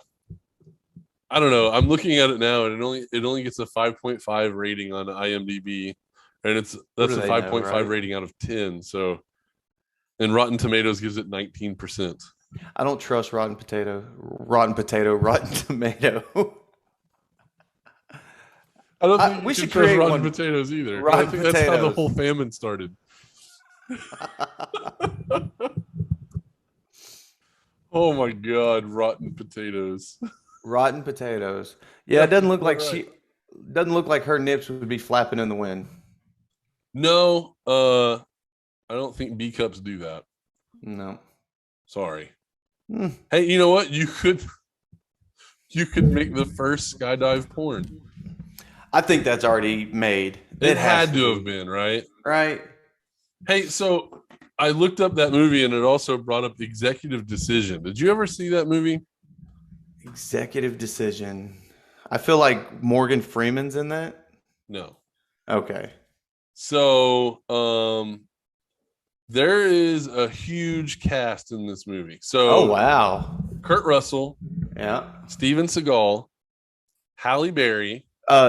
don't know. I'm looking at it now, and it only gets a 5.5 rating on IMDb, and that's a 5.5 rating out of 10. So, and Rotten Tomatoes gives it 19%. I don't trust Rotten Tomato. I don't think we should trust create Rotten Potatoes either. I think that's how the whole famine started. Oh my God, Rotten Potatoes. Rotten Potatoes. Yeah, it doesn't look like her nips would be flapping in the wind. No, I don't think B cups do that. No. Sorry. Hey, you know what? You you could make the first skydive porn. I think that's already made. It had to have been, right? Right. Hey, so I looked up that movie and it also brought up Executive Decision. Did you ever see that movie? Executive Decision. I feel like Morgan Freeman's in that. No. Okay. So, there is a huge cast in this movie. So, Oh wow. Kurt Russell, Yeah. Steven Seagal, Halle Berry.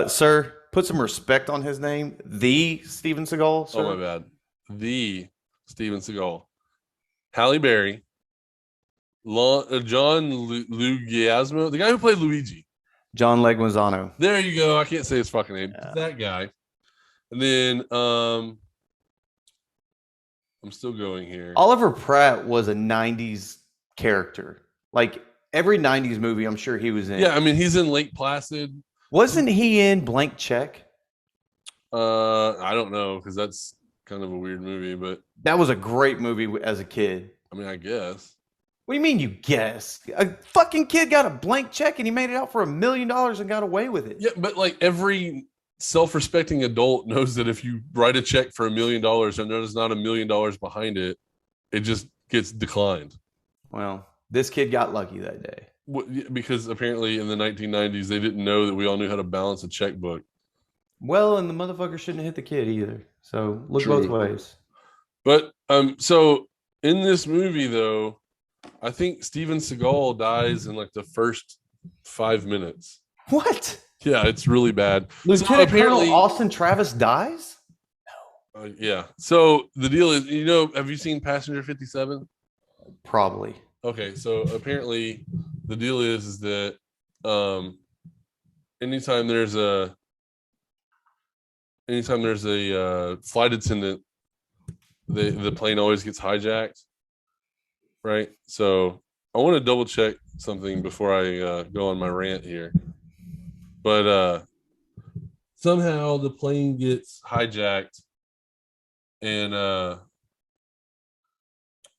Sir, put some respect on his name. The Steven Seagal, sir. Oh my bad. The Steven Seagal, Halle Berry, John Leguizamo, the guy who played Luigi. John Leguizamo. There you go. I can't say his fucking name. Yeah. That guy. And then I'm still going here. Oliver Pratt was a 90s character. Like every 90s movie, I'm sure he was in. Yeah, I mean, he's in Lake Placid. Wasn't he in Blank Check? I don't know, because that's kind of a weird movie, but That was a great movie as a kid. I mean, I guess. What do you mean you guess? A fucking kid got a blank check and he made it out for $1 million and got away with it. Yeah, but like every self-respecting adult knows that if you write a check for $1 million and there's not $1 million behind it, it just gets declined. Well, this kid got lucky that day. Because apparently in the 1990s, they didn't know that we all knew how to balance a checkbook. Well, and the motherfucker shouldn't have hit the kid either. So look True. both ways. But so in this movie, though, I think Steven Seagal dies in like the first 5 minutes. What? Yeah, it's really bad. Lieutenant Colonel Austin Travis dies? No. Yeah. So the deal is, have you seen Passenger 57? Probably. Okay, so apparently the deal is that anytime there's a flight attendant, the plane always gets hijacked, right? So I want to double check something before I go on my rant here, but somehow the plane gets hijacked, and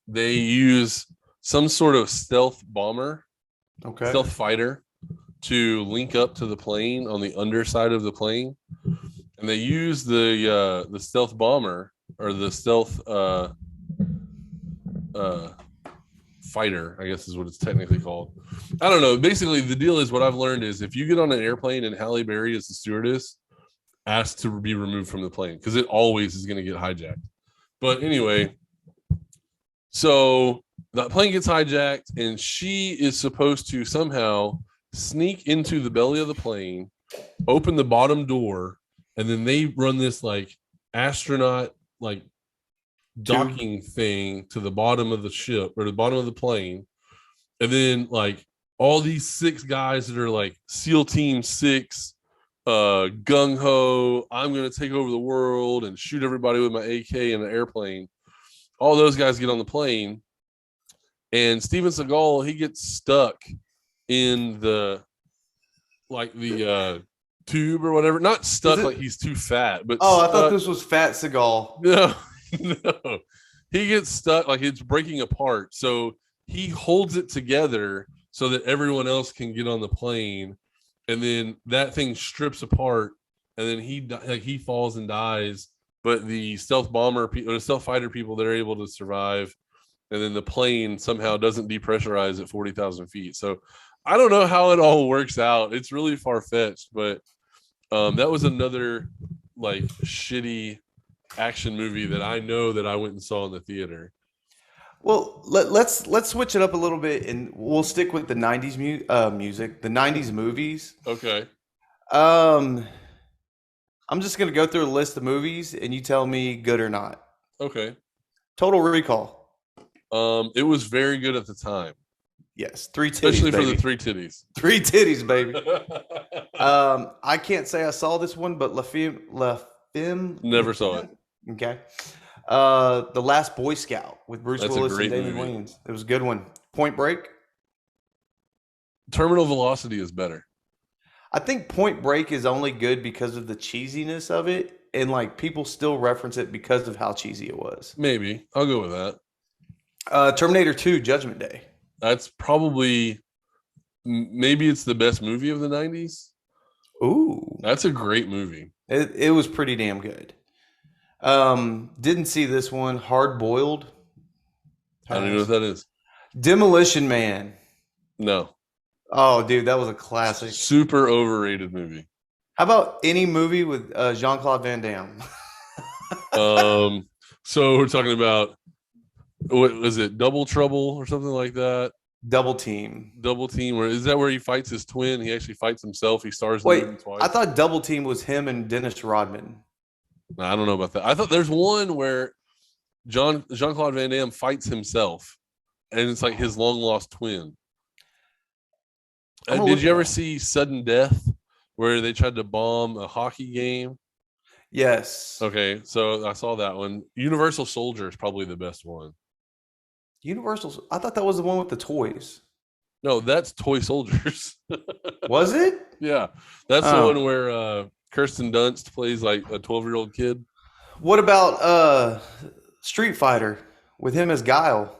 they use some sort of stealth bomber, stealth fighter, to link up to the plane on the underside of the plane, and they use the stealth bomber, or the stealth fighter, I guess is what it's technically called. I don't know. Basically, the deal is, what I've learned is, if you get on an airplane and Halle Berry is the stewardess, ask to be removed from the plane, because it always is going to get hijacked. But anyway, so the plane gets hijacked, and she is supposed to somehow sneak into the belly of the plane, open the bottom door, and then they run this like astronaut like docking thing to the bottom of the ship, or the bottom of the plane, and then like all these 6 guys that are like SEAL Team 6, gung ho, I'm gonna take over the world and shoot everybody with my AK in an airplane. All those guys get on the plane, and Steven Seagal, he gets stuck in the tube or whatever. Not stuck like he's too fat, but I thought this was Fat Seagal. No, he gets stuck, like it's breaking apart. So he holds it together so that everyone else can get on the plane, and then that thing strips apart, and then he falls and dies. But the stealth bomber or the stealth fighter people, they're able to survive, and then the plane somehow doesn't depressurize at 40,000 feet. So I don't know how it all works out. It's really far-fetched, but that was another like shitty action movie that I know that I went and saw in the theater. Well, let's switch it up a little bit, and we'll stick with the 90s music, the 90s movies. Okay. I'm just going to go through a list of movies, and you tell me good or not. Okay. Total Recall. It was very good at the time. Yes, 3 titties, especially baby. for the 3 titties. 3 titties, baby. I can't say I saw this one, but La Femme. Never saw it. Okay. The Last Boy Scout with Bruce Willis and David Wayans. It was a good one. Point Break. Terminal Velocity is better. I think Point Break is only good because of the cheesiness of it, and like people still reference it because of how cheesy it was. Maybe. I'll go with that. Terminator 2, Judgment Day. That's probably Maybe it's the best movie of the 90s. Ooh, That's a great movie. it was pretty damn good. Didn't see this one. Hard boiled. I don't even know Pass. what that is. Demolition Man. No. Oh, dude, that was a classic. Super overrated movie. How about any movie with Jean-Claude Van Damme? So we're talking about, what was it, Double Trouble or something like that? Double Team. Double Team, where is that where he fights his twin? He actually fights himself. He stars in Wait, the movie twice. I thought Double Team was him and Dennis Rodman. No, I don't know about that. I thought there's one where Jean-Claude Van Damme fights himself, and it's like his long lost twin. Did you ever see Sudden Death, where they tried to bomb a hockey game? Yes. Okay, so I saw that one. Universal Soldier is probably the best one. Universal. I thought that was the one with the toys. No, that's Toy Soldiers. Was it? Yeah, that's the one where Kirsten Dunst plays like a 12-year-old kid. What about Street Fighter with him as Guile?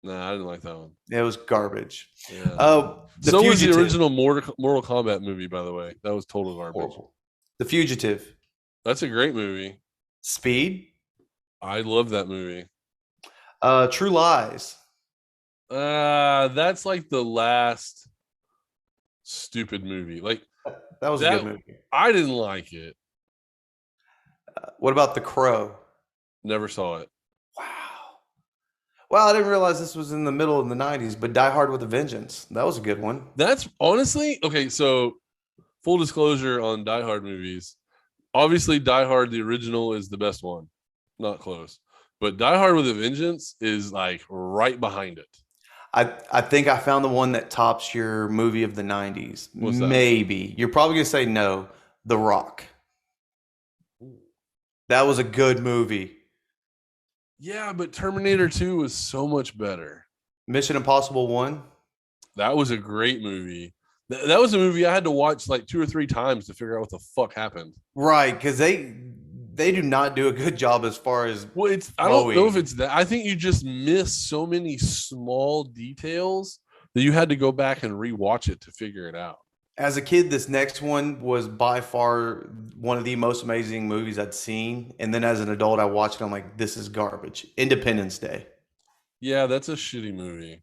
Nah, I didn't like that one. It was garbage. Yeah. So was the original Mortal Kombat movie, by the way. That was total garbage. Horrible. The Fugitive. That's a great movie. Speed. I love that movie. True Lies. That's like the last stupid movie. Like that was a good movie. I didn't like it. What about The Crow? Never saw it. Wow. Well, I didn't realize this was in the middle of the 90s, but Die Hard with a Vengeance. That was a good one. That's honestly okay. So, full disclosure on Die Hard movies. Obviously, Die Hard, the original, is the best one. Not close. But Die Hard with a Vengeance is like right behind it. I think I found the one that tops your movie of the 90s. What's that? Maybe. You're probably going to say no. The Rock. That was a good movie. Yeah, but Terminator 2 was so much better. Mission Impossible 1. That was a great movie. That was a movie I had to watch like 2 or 3 times to figure out what the fuck happened. Right, because they do not do a good job as far as I don't know if it's that. I think you just miss so many small details that you had to go back and rewatch it to figure it out. As a kid, this next one was by far one of the most amazing movies I'd seen. And then as an adult, I watched it. I'm like, this is garbage. Independence Day. Yeah, that's a shitty movie.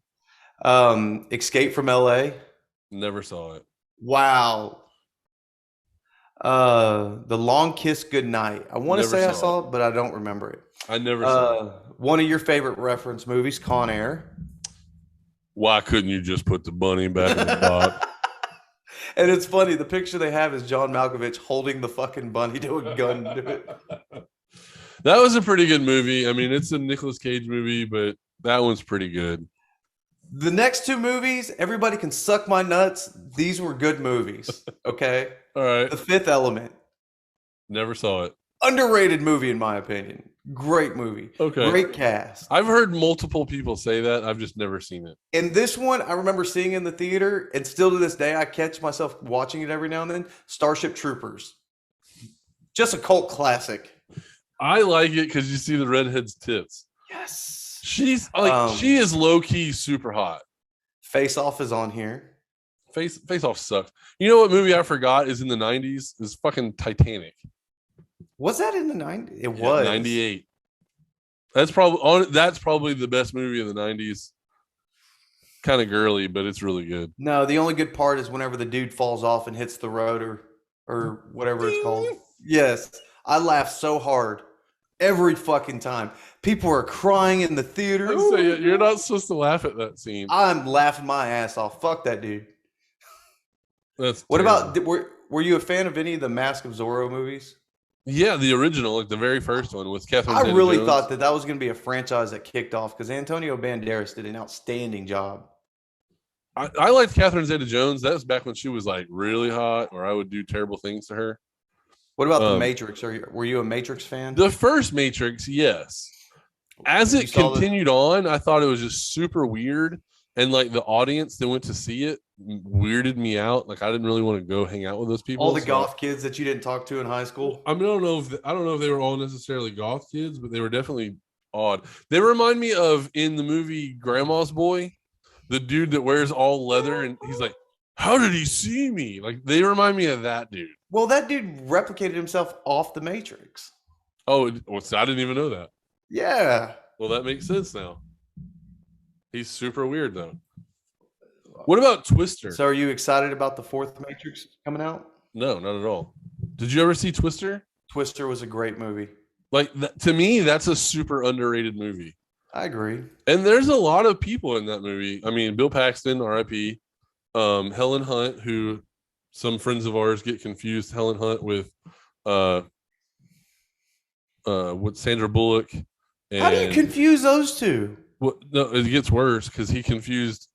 Escape from LA. Never saw it. Wow. The Long Kiss Goodnight. I want to say I saw it, but I don't remember it. I never saw it. One of your favorite reference movies, Conair. Why couldn't you just put the bunny back in the box? And it's funny, the picture they have is John Malkovich holding the fucking bunny to a gun to it. That was a pretty good movie. I mean, it's a Nicolas Cage movie, but that one's pretty good. The next 2 movies, everybody can suck my nuts. These were good movies. Okay? All right. The Fifth Element. Never saw it. Underrated movie, in my opinion. Great movie. Okay. Great cast. I've heard multiple people say that. I've just never seen it. And this one, I remember seeing in the theater, and still to this day, I catch myself watching it every now and then. Starship Troopers. Just a cult classic. I like it because you see the redhead's tits. Yes. She's like, she is low-key super hot. Face Off is on here. Face Off sucks. You know what movie I forgot is in the 90s? Is fucking Titanic. Was that in the 90s? It was. 98. That's probably the best movie of the 90s. Kind of girly, but it's really good. No, the only good part is whenever the dude falls off and hits the road or whatever it's called. Yes. I laughed so hard every fucking time. People are crying in the theater. You're not supposed to laugh at that scene. I'm laughing my ass off. Fuck that dude. That's what terrible. about were you a fan of any of the Mask of Zorro movies? Yeah, the original, like the very first one with Catherine. I really thought that was going to be a franchise that kicked off because Antonio Banderas did an outstanding job. I liked Catherine Zeta-Jones. That was back when she was like really hot, or I would do terrible things to her. What about The Matrix? Were you a Matrix fan? The first Matrix, yes. As it continued on, I thought it was just super weird. And like the audience that went to see it weirded me out. Like I didn't really want to go hang out with those people. All the goth kids that you didn't talk to in high school. I mean, I don't know if they were all necessarily goth kids, but they were definitely odd. They remind me of in the movie Grandma's Boy, the dude that wears all leather and he's like, How did he see me? Like they remind me of that dude. Well, that dude replicated himself off the Matrix. Oh, so I didn't even know that. Yeah. Well, that makes sense now. He's super weird though. What about Twister? So, are you excited about the fourth Matrix coming out? No, not at all. Did you ever see Twister? Twister was a great movie. Like to me, that's a super underrated movie. I agree. And there's a lot of people in that movie. I mean, Bill Paxton, R.I.P. Helen Hunt, who some friends of ours get confused. Helen Hunt with with Sandra Bullock. And How do you confuse those two? Well, no, it gets worse because he confused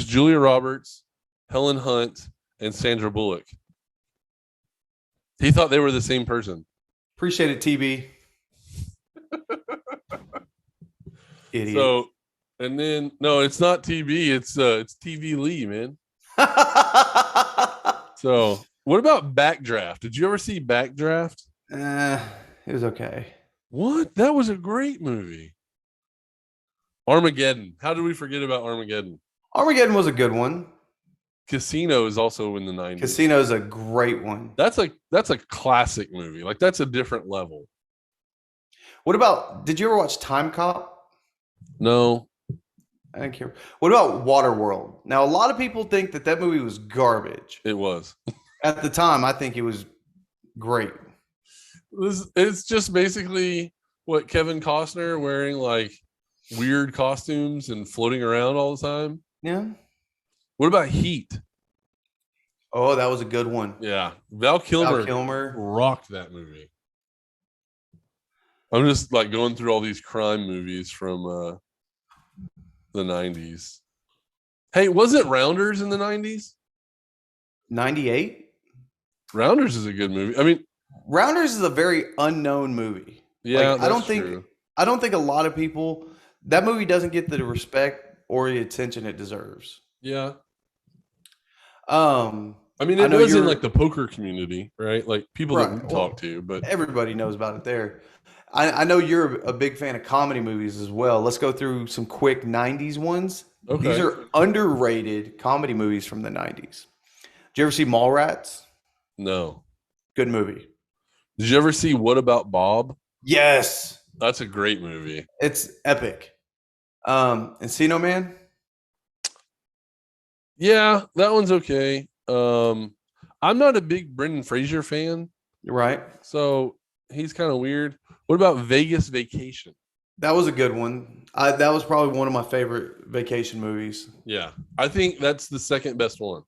Julia Roberts, Helen Hunt, and Sandra Bullock. He thought they were the same person. Appreciate it, TB. Idiot. So, and then no, it's not TB. It's TV Lee, man. So, what about Backdraft? Did you ever see Backdraft? It was okay. What? That was a great movie. Armageddon. How did we forget about Armageddon? Armageddon was a good one. Casino is also in the 90s. Casino is a great one. That's a classic movie. Like that's a different level. What about, did you ever watch Time Cop? No. I didn't care. What about Waterworld? Now, a lot of people think that movie was garbage. It was. At the time, I think it was great. It's just basically what Kevin Costner wearing like weird costumes and floating around all the time. Yeah. What about Heat? Oh, that was a good one. Yeah. Val Kilmer rocked that movie. I'm just like going through all these crime movies from the 90s. Hey, was it Rounders in the 90s? 98? Rounders is a good movie. I mean, Rounders is a very unknown movie. Yeah, like, I don't think a lot of people, that movie doesn't get the respect or the attention it deserves. Yeah. I mean, it was in like the poker community, right? Like people that we talk to, but everybody knows about it there. I know you're a big fan of comedy movies as well. Let's go through some quick 90s ones. Okay. These are underrated comedy movies from the 90s. Did you ever see Mallrats? No. Good movie. Did you ever see What About Bob? Yes. That's a great movie. It's epic. Encino Man? Yeah, that one's okay. I'm not a big Brendan Fraser fan. Right. So he's kind of weird. What about Vegas Vacation? That was a good one. That was probably one of my favorite vacation movies. Yeah, I think that's the second best one.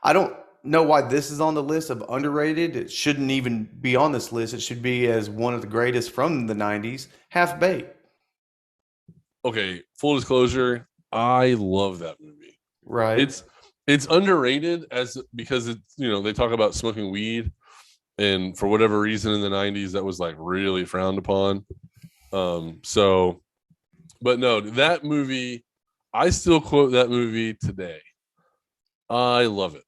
I don't know why this is on the list of underrated. It shouldn't even be on this list. It should be as one of the greatest from the 90s. Half Baked. Okay, full disclosure, I love that movie. Right. It's underrated because it's, they talk about smoking weed, and for whatever reason in the 90s that was like really frowned upon. But no, that movie, I still quote that movie today. I love it.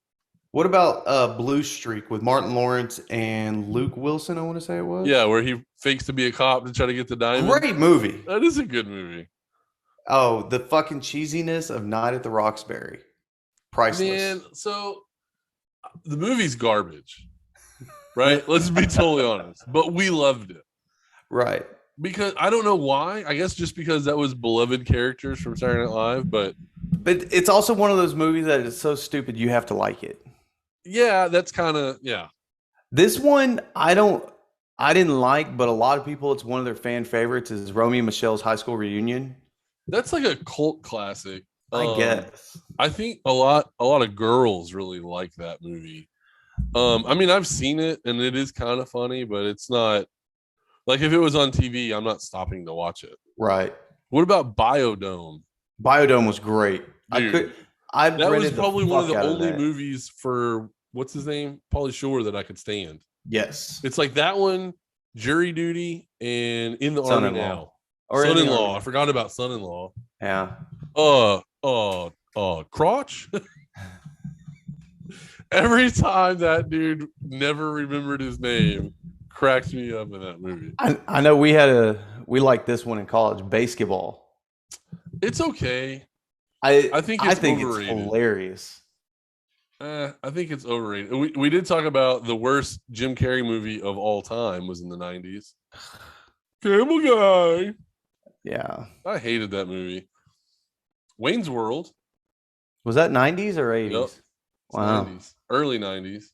What about Blue Streak with Martin Lawrence and Luke Wilson, I want to say it was? Yeah, where he fakes to be a cop to try to get the diamond. Great movie. That is a good movie. Oh, the fucking cheesiness of Night at the Roxbury. Priceless. Man, so the movie's garbage, right? Let's be totally honest. But we loved it. Right. Because I don't know why. I guess just because that was beloved characters from Saturday Night Live, but it's also one of those movies that is so stupid you have to like it. Yeah, that's kind of, yeah. This one I didn't like, but a lot of people, it's one of their fan favorites, is Romeo and Michelle's high school reunion. That's like a cult classic. I guess. I think a lot of girls really like that movie. I mean, I've seen it and it is kind of funny, but it's not like if it was on TV, I'm not stopping to watch it. Right. What about Biodome? Biodome was great. Dude, that was probably one of the only movies for what's his name, Pauly Shore, that I could stand. Yes. It's like that one, Jury Duty, and In the Army Now. Or Son-in-Law. I forgot about Son-in-Law. Yeah. Crotch. Every time that dude never remembered his name cracks me up in that movie. I know we liked this one in college, Basketball. It's okay. I think it's overrated. It's hilarious. I think it's overrated. We did talk about the worst Jim Carrey movie of all time was in the 90s. Cable Guy. Yeah. I hated that movie. Wayne's World. Was that 90s or Yep. 80s? It's Wow. 90s. Early 90s.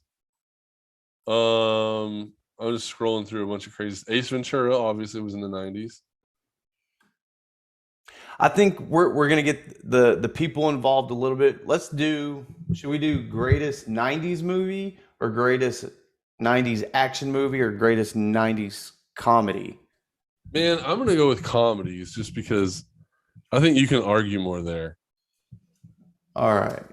I was just scrolling through a bunch of crazy. Ace Ventura obviously was in the 90s. I think we're gonna get the people involved a little bit. Should we do greatest 90s movie or greatest 90s action movie or greatest 90s comedy? Man, I'm gonna go with comedies just because I think you can argue more there. All right.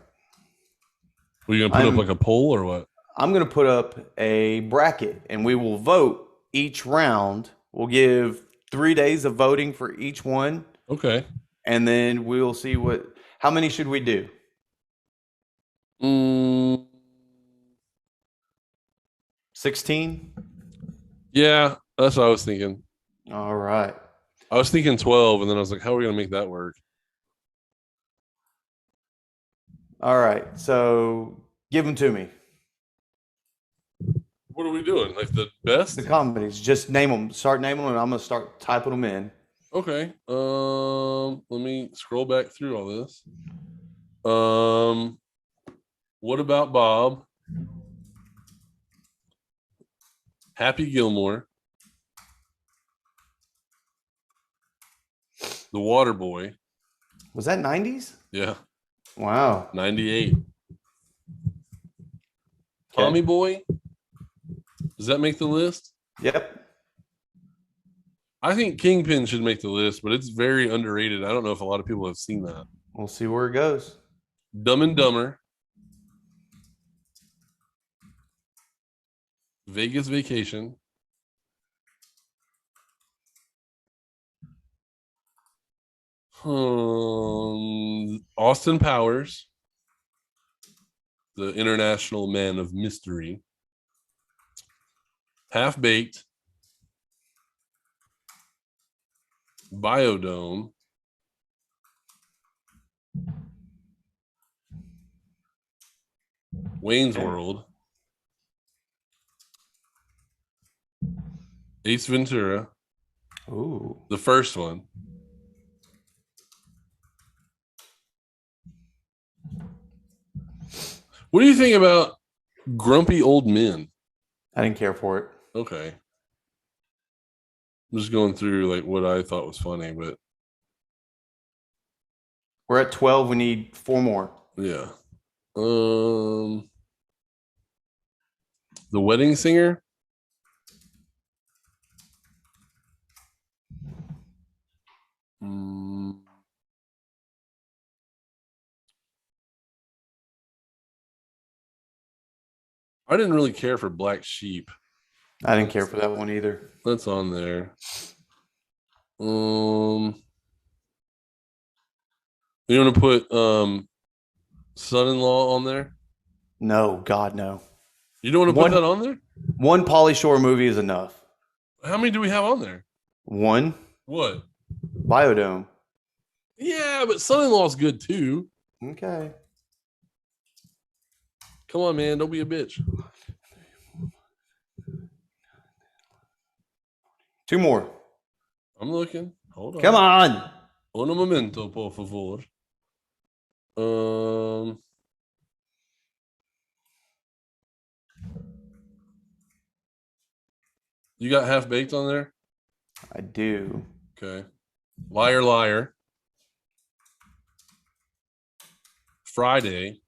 Were you gonna put up like a poll or what? I'm gonna put up a bracket and we will vote each round. We'll give 3 days of voting for each one. Okay. And then we'll see how many should we do? 16? Yeah, that's what I was thinking. All right. I was thinking 12, and then I was like, how are we gonna make that work? All right. So give them to me. What are we doing? Like the best? The comedies. Just name them. Start naming them, and I'm gonna start typing them in. Okay. Let me scroll back through all this. What about Bob? Happy Gilmore. The Water Boy. Was that 90s? Yeah. Wow. 98. Tommy Boy. Does that make the list? Yep. I think Kingpin should make the list, but it's very underrated. I don't know if a lot of people have seen that. We'll see where it goes. Dumb and Dumber. Vegas Vacation. Austin Powers. The International Man of Mystery. Half Baked. Biodome. Wayne's World. Ace Ventura. Ooh. The first one. What do you think about Grumpy Old Men? I didn't care for it. Okay. I'm just going through like what I thought was funny, but We're at 12. We need 4 more. yeah. The Wedding Singer. I didn't really care for Black Sheep. I didn't care for that one either. That's on there. You want to put Son-in-Law on there? No, God, no. You don't want to put that on there? One Pauly Shore movie is enough. How many do we have on there? One. What? Biodome. Yeah, but Son-in-Law is good too. Okay. Come on, man. Don't be a bitch. 2 more. I'm looking. Hold on. Come on. Un momento, por favor. You got Half Baked on there? I do. Okay. Liar, Liar. Friday.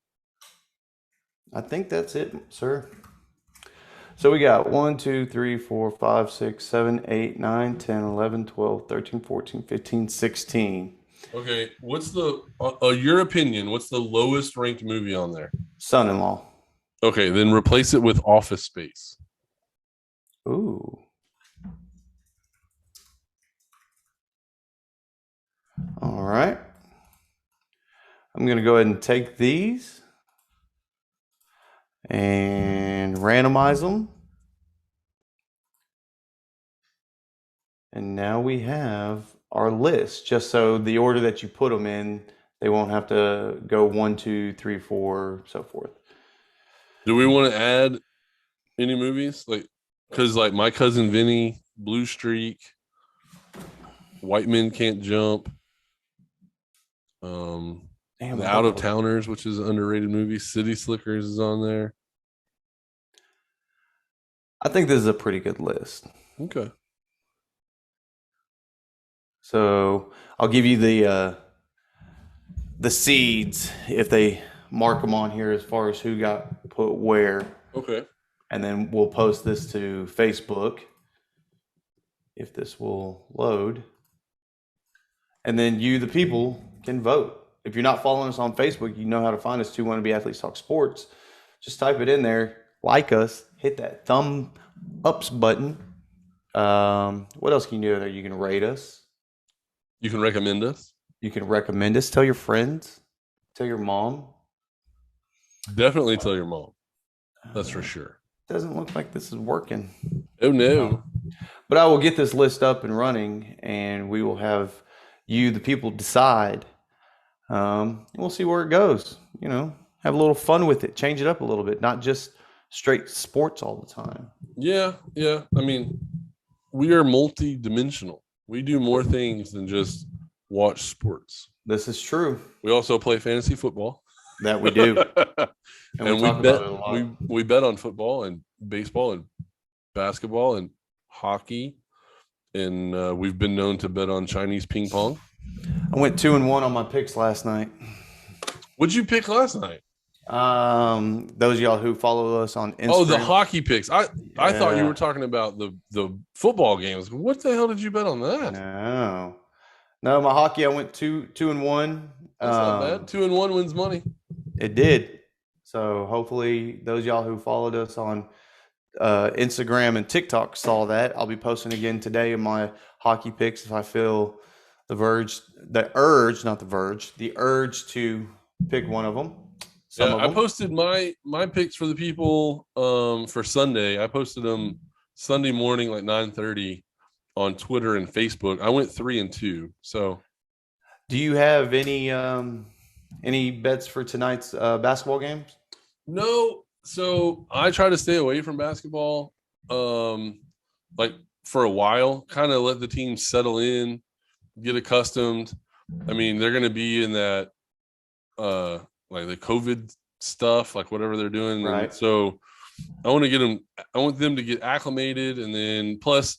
I think that's it, sir. So we got 1, 2, 3, 4, 5, 6, 7, 8, 9, 10, 11, 12, 13, 14, 15, 16. Okay. What's your opinion? What's the lowest ranked movie on there? Son-in-Law. Okay. Then replace it with Office Space. Ooh. All right. I'm going to go ahead and take these and randomize them. And now we have our list, just so the order that you put them in, they won't have to go 1, 2, 3, 4, so forth. Do we want to add any movies? Like, because like My Cousin Vinny, Blue Streak, White Men Can't Jump, Damn, The I Out thought of that was, Towners, which is an underrated movie. City Slickers is on there. I think this is a pretty good list. Okay. So I'll give you the seeds if they mark them on here as far as who got put where, Okay. and then we'll post this to Facebook if this will load, and then you, the people, can vote. If you're not following us on Facebook, you know how to find us. 2 Wannabe Athletes Talk Sports. Just type it in there, like us, hit that thumb ups button. What else can you do there? You can rate us. You can recommend us. You can recommend us. Tell your friends. Tell your mom. Definitely tell your mom. That's for sure. Doesn't look like this is working. Oh no. But I will get this list up and running, and we will have you, the people, decide. And we'll see where it goes. You know, have a little fun with it. Change it up a little bit, not just straight sports all the time. Yeah, yeah. I mean, we are multi-dimensional. We do more things than just watch sports. This is true. We also play fantasy football. That we do. And we bet we bet on football and baseball and basketball and hockey, and we've been known to bet on Chinese ping pong. I went 2-1 on my picks last night. What'd you pick last night? Those of y'all who follow us on Instagram. Oh, the hockey picks. I thought you were talking about the football games. What the hell did you bet on that? No, my hockey. I went 2-1. That's not bad. 2-1 wins money. It did. So hopefully those y'all who followed us on Instagram and TikTok saw that. I'll be posting again today in my hockey picks if I feel the urge to pick one of them. I posted my picks for the people for Sunday. I posted them Sunday morning, like 9:30 on Twitter and Facebook. I went 3-2. So, do you have any bets for tonight's basketball games? No. So I try to stay away from basketball, like for a while. Kind of let the team settle in, get accustomed. I mean, they're going to be in that, like the COVID stuff, like whatever they're doing. Right. And so I want them to get acclimated. And then plus,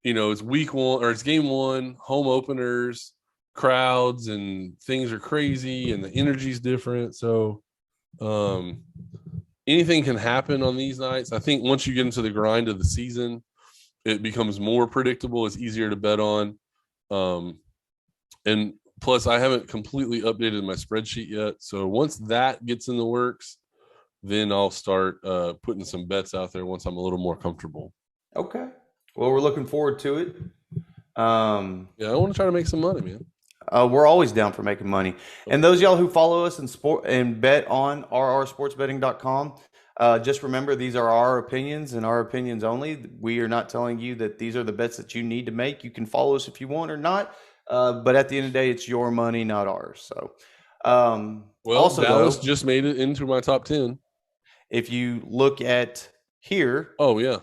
it's week 1 or it's game 1, home openers, crowds and things are crazy and the energy's different. So, anything can happen on these nights. I think once you get into the grind of the season, it becomes more predictable. It's easier to bet on. And plus, I haven't completely updated my spreadsheet yet. So once that gets in the works, then I'll start putting some bets out there once I'm a little more comfortable. Okay. Well, we're looking forward to it. Yeah, I want to try to make some money, man. We're always down for making money. And those of y'all who follow us and bet on rrsportsbetting.com, just remember these are our opinions and our opinions only. We are not telling you that these are the bets that you need to make. You can follow us if you want or not. But at the end of the day, it's your money, not ours. So, also, Dallas just made it into my top 10. If you look at here, oh yeah,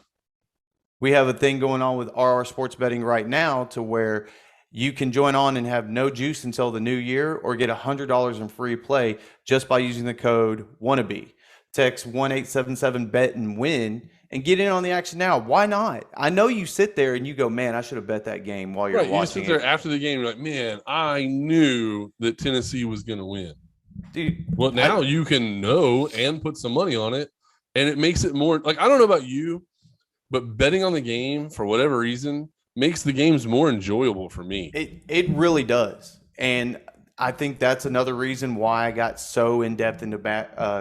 we have a thing going on with RR Sports Betting right now to where you can join on and have no juice until the new year, or get $100 in free play just by using the code Wannabe. Text 1-877-BET and win and get in on the action now. Why not? I know you sit there and you go, man, I should have bet that game while you're watching. You sit there after the game, you're like, man, I knew that Tennessee was going to win. Dude, well, now you can know and put some money on it, and it makes it more like, I don't know about you, but betting on the game for whatever reason makes the games more enjoyable for me. It really does. And I think that's another reason why I got so in depth into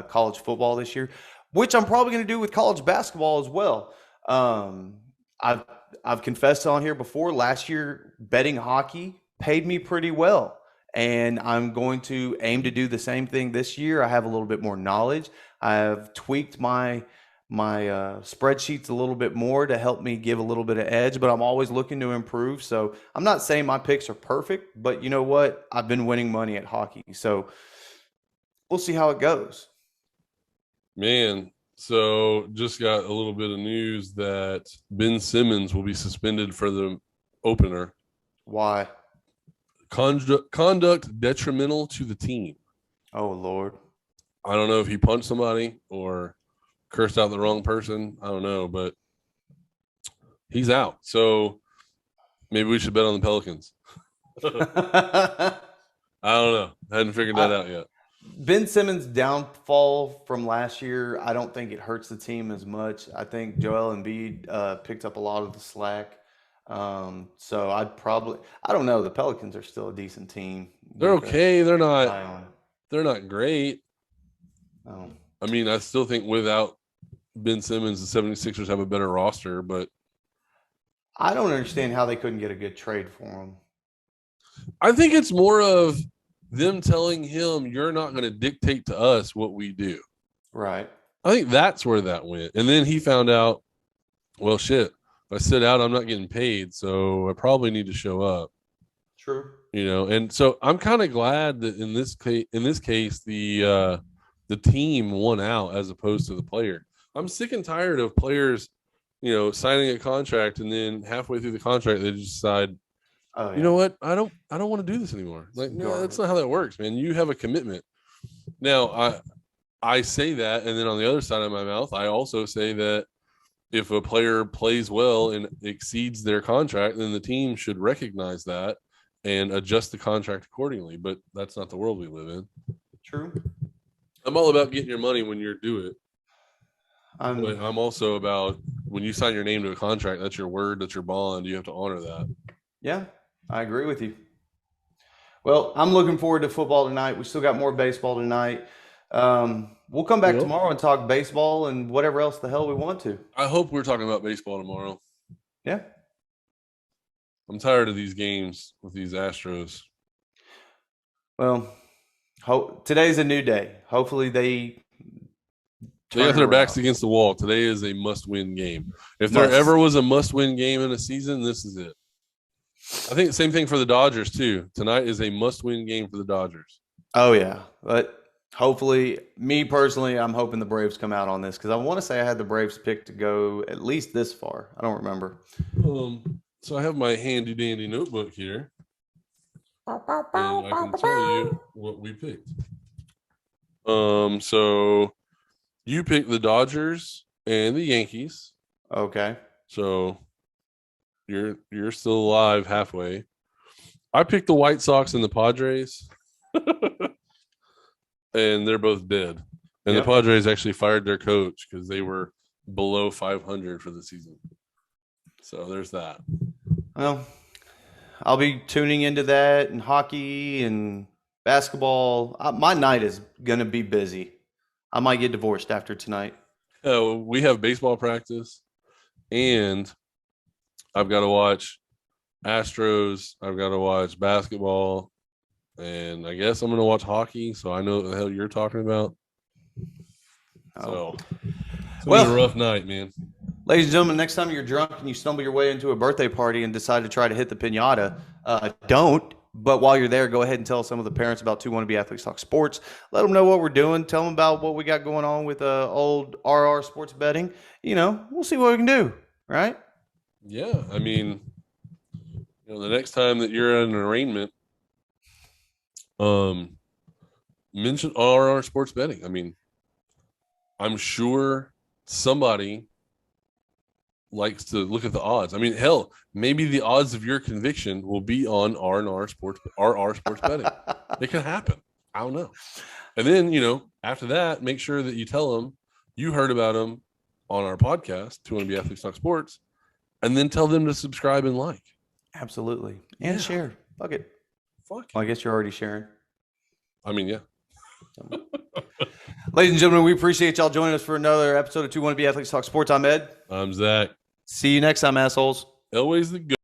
college football this year, which I'm probably going to do with college basketball as well. I've confessed on here before, last year betting hockey paid me pretty well, and I'm going to aim to do the same thing this year. I have a little bit more knowledge. I've tweaked my spreadsheets a little bit more to help me give a little bit of edge, but I'm always looking to improve. So I'm not saying my picks are perfect, but you know what? I've been winning money at hockey. So we'll see how it goes. Man, So just got a little bit of news that Ben Simmons will be suspended for the opener. Why? Conduct detrimental to the team. Oh, Lord. I don't know if he punched somebody or cursed out the wrong person. I don't know, but he's out. So maybe we should bet on the Pelicans. I don't know. I hadn't figured that out yet. Ben Simmons' downfall from last year, I don't think it hurts the team as much. I think Joel Embiid picked up a lot of the slack. So I don't know. The Pelicans are still a decent team. They're okay. They're not. Zion. They're not great. Oh. I mean, I still think without Ben Simmons, the 76ers have a better roster, but I don't understand how they couldn't get a good trade for him. I think it's more of them telling him, you're not going to dictate to us what we do. Right. I think that's where that went. And then he found out, well, shit, if I sit out, I'm not getting paid, so I probably need to show up. True. You know, and so I'm kind of glad that in this case, the team won out as opposed to the player. I'm sick and tired of players, you know, signing a contract and then halfway through the contract they just decide, oh, yeah. You know what, I don't want to do this anymore. Like, no, that's not how that works, man. You have a commitment. Now, I say that, and then on the other side of my mouth, I also say that if a player plays well and exceeds their contract, then the team should recognize that and adjust the contract accordingly. But that's not the world we live in. True. I'm all about getting your money when you're due it. But I'm also about when you sign your name to a contract, that's your word, that's your bond. You have to honor that. Yeah, I agree with you. Well, I'm looking forward to football tonight. We still got more baseball tonight. We'll come back tomorrow and talk baseball and whatever else the hell we want to. I hope we're talking about baseball tomorrow. Yeah. I'm tired of these games with these Astros. Well, today's a new day. Hopefully they got their backs against the wall. Today is a must-win game. If there ever was a must-win game in a season, this is it. I think the same thing for the Dodgers, too. Tonight is a must-win game for the Dodgers. Oh, yeah. But hopefully, me personally, I'm hoping the Braves come out on this because I want to say I had the Braves picked to go at least this far. I don't remember. So I have my handy-dandy notebook here. And I can tell you what we picked. So you picked the Dodgers and the Yankees. Okay. So you're still alive halfway. I picked the White Sox and the Padres. And they're both dead. And the Padres actually fired their coach because they were below 500 for the season. So there's that. Well, I'll be tuning into that and hockey and basketball. My night is going to be busy. I might get divorced after tonight. We have baseball practice, and I've got to watch Astros. I've got to watch basketball, and I guess I'm going to watch hockey, so I know what the hell you're talking about. So it's been a rough night, man. Ladies and gentlemen, next time you're drunk and you stumble your way into a birthday party and decide to try to hit the piñata, don't. But while you're there, go ahead and tell some of the parents about Two Wannabe Athletes Talk Sports. Let them know what we're doing. Tell them about what we got going on with old RR sports betting. You know, we'll see what we can do, right? Yeah, I mean, you know, the next time that you're at an arraignment, mention RR sports betting. I mean, I'm sure somebody likes to look at the odds. I mean, hell, maybe the odds of your conviction will be on RR sports betting. It can happen. I don't know. And then, you know, after that, make sure that you tell them you heard about them on our podcast, Two Wannabe Athletes Talk Sports, and then tell them to subscribe and like. Absolutely. And share. Fuck it. Fuck. Well, I guess you're already sharing. I mean, yeah. Ladies and gentlemen, we appreciate y'all joining us for another episode of Two Wannabe Athletes Talk Sports. I'm Ed. I'm Zach. See you next time, assholes. Always the good.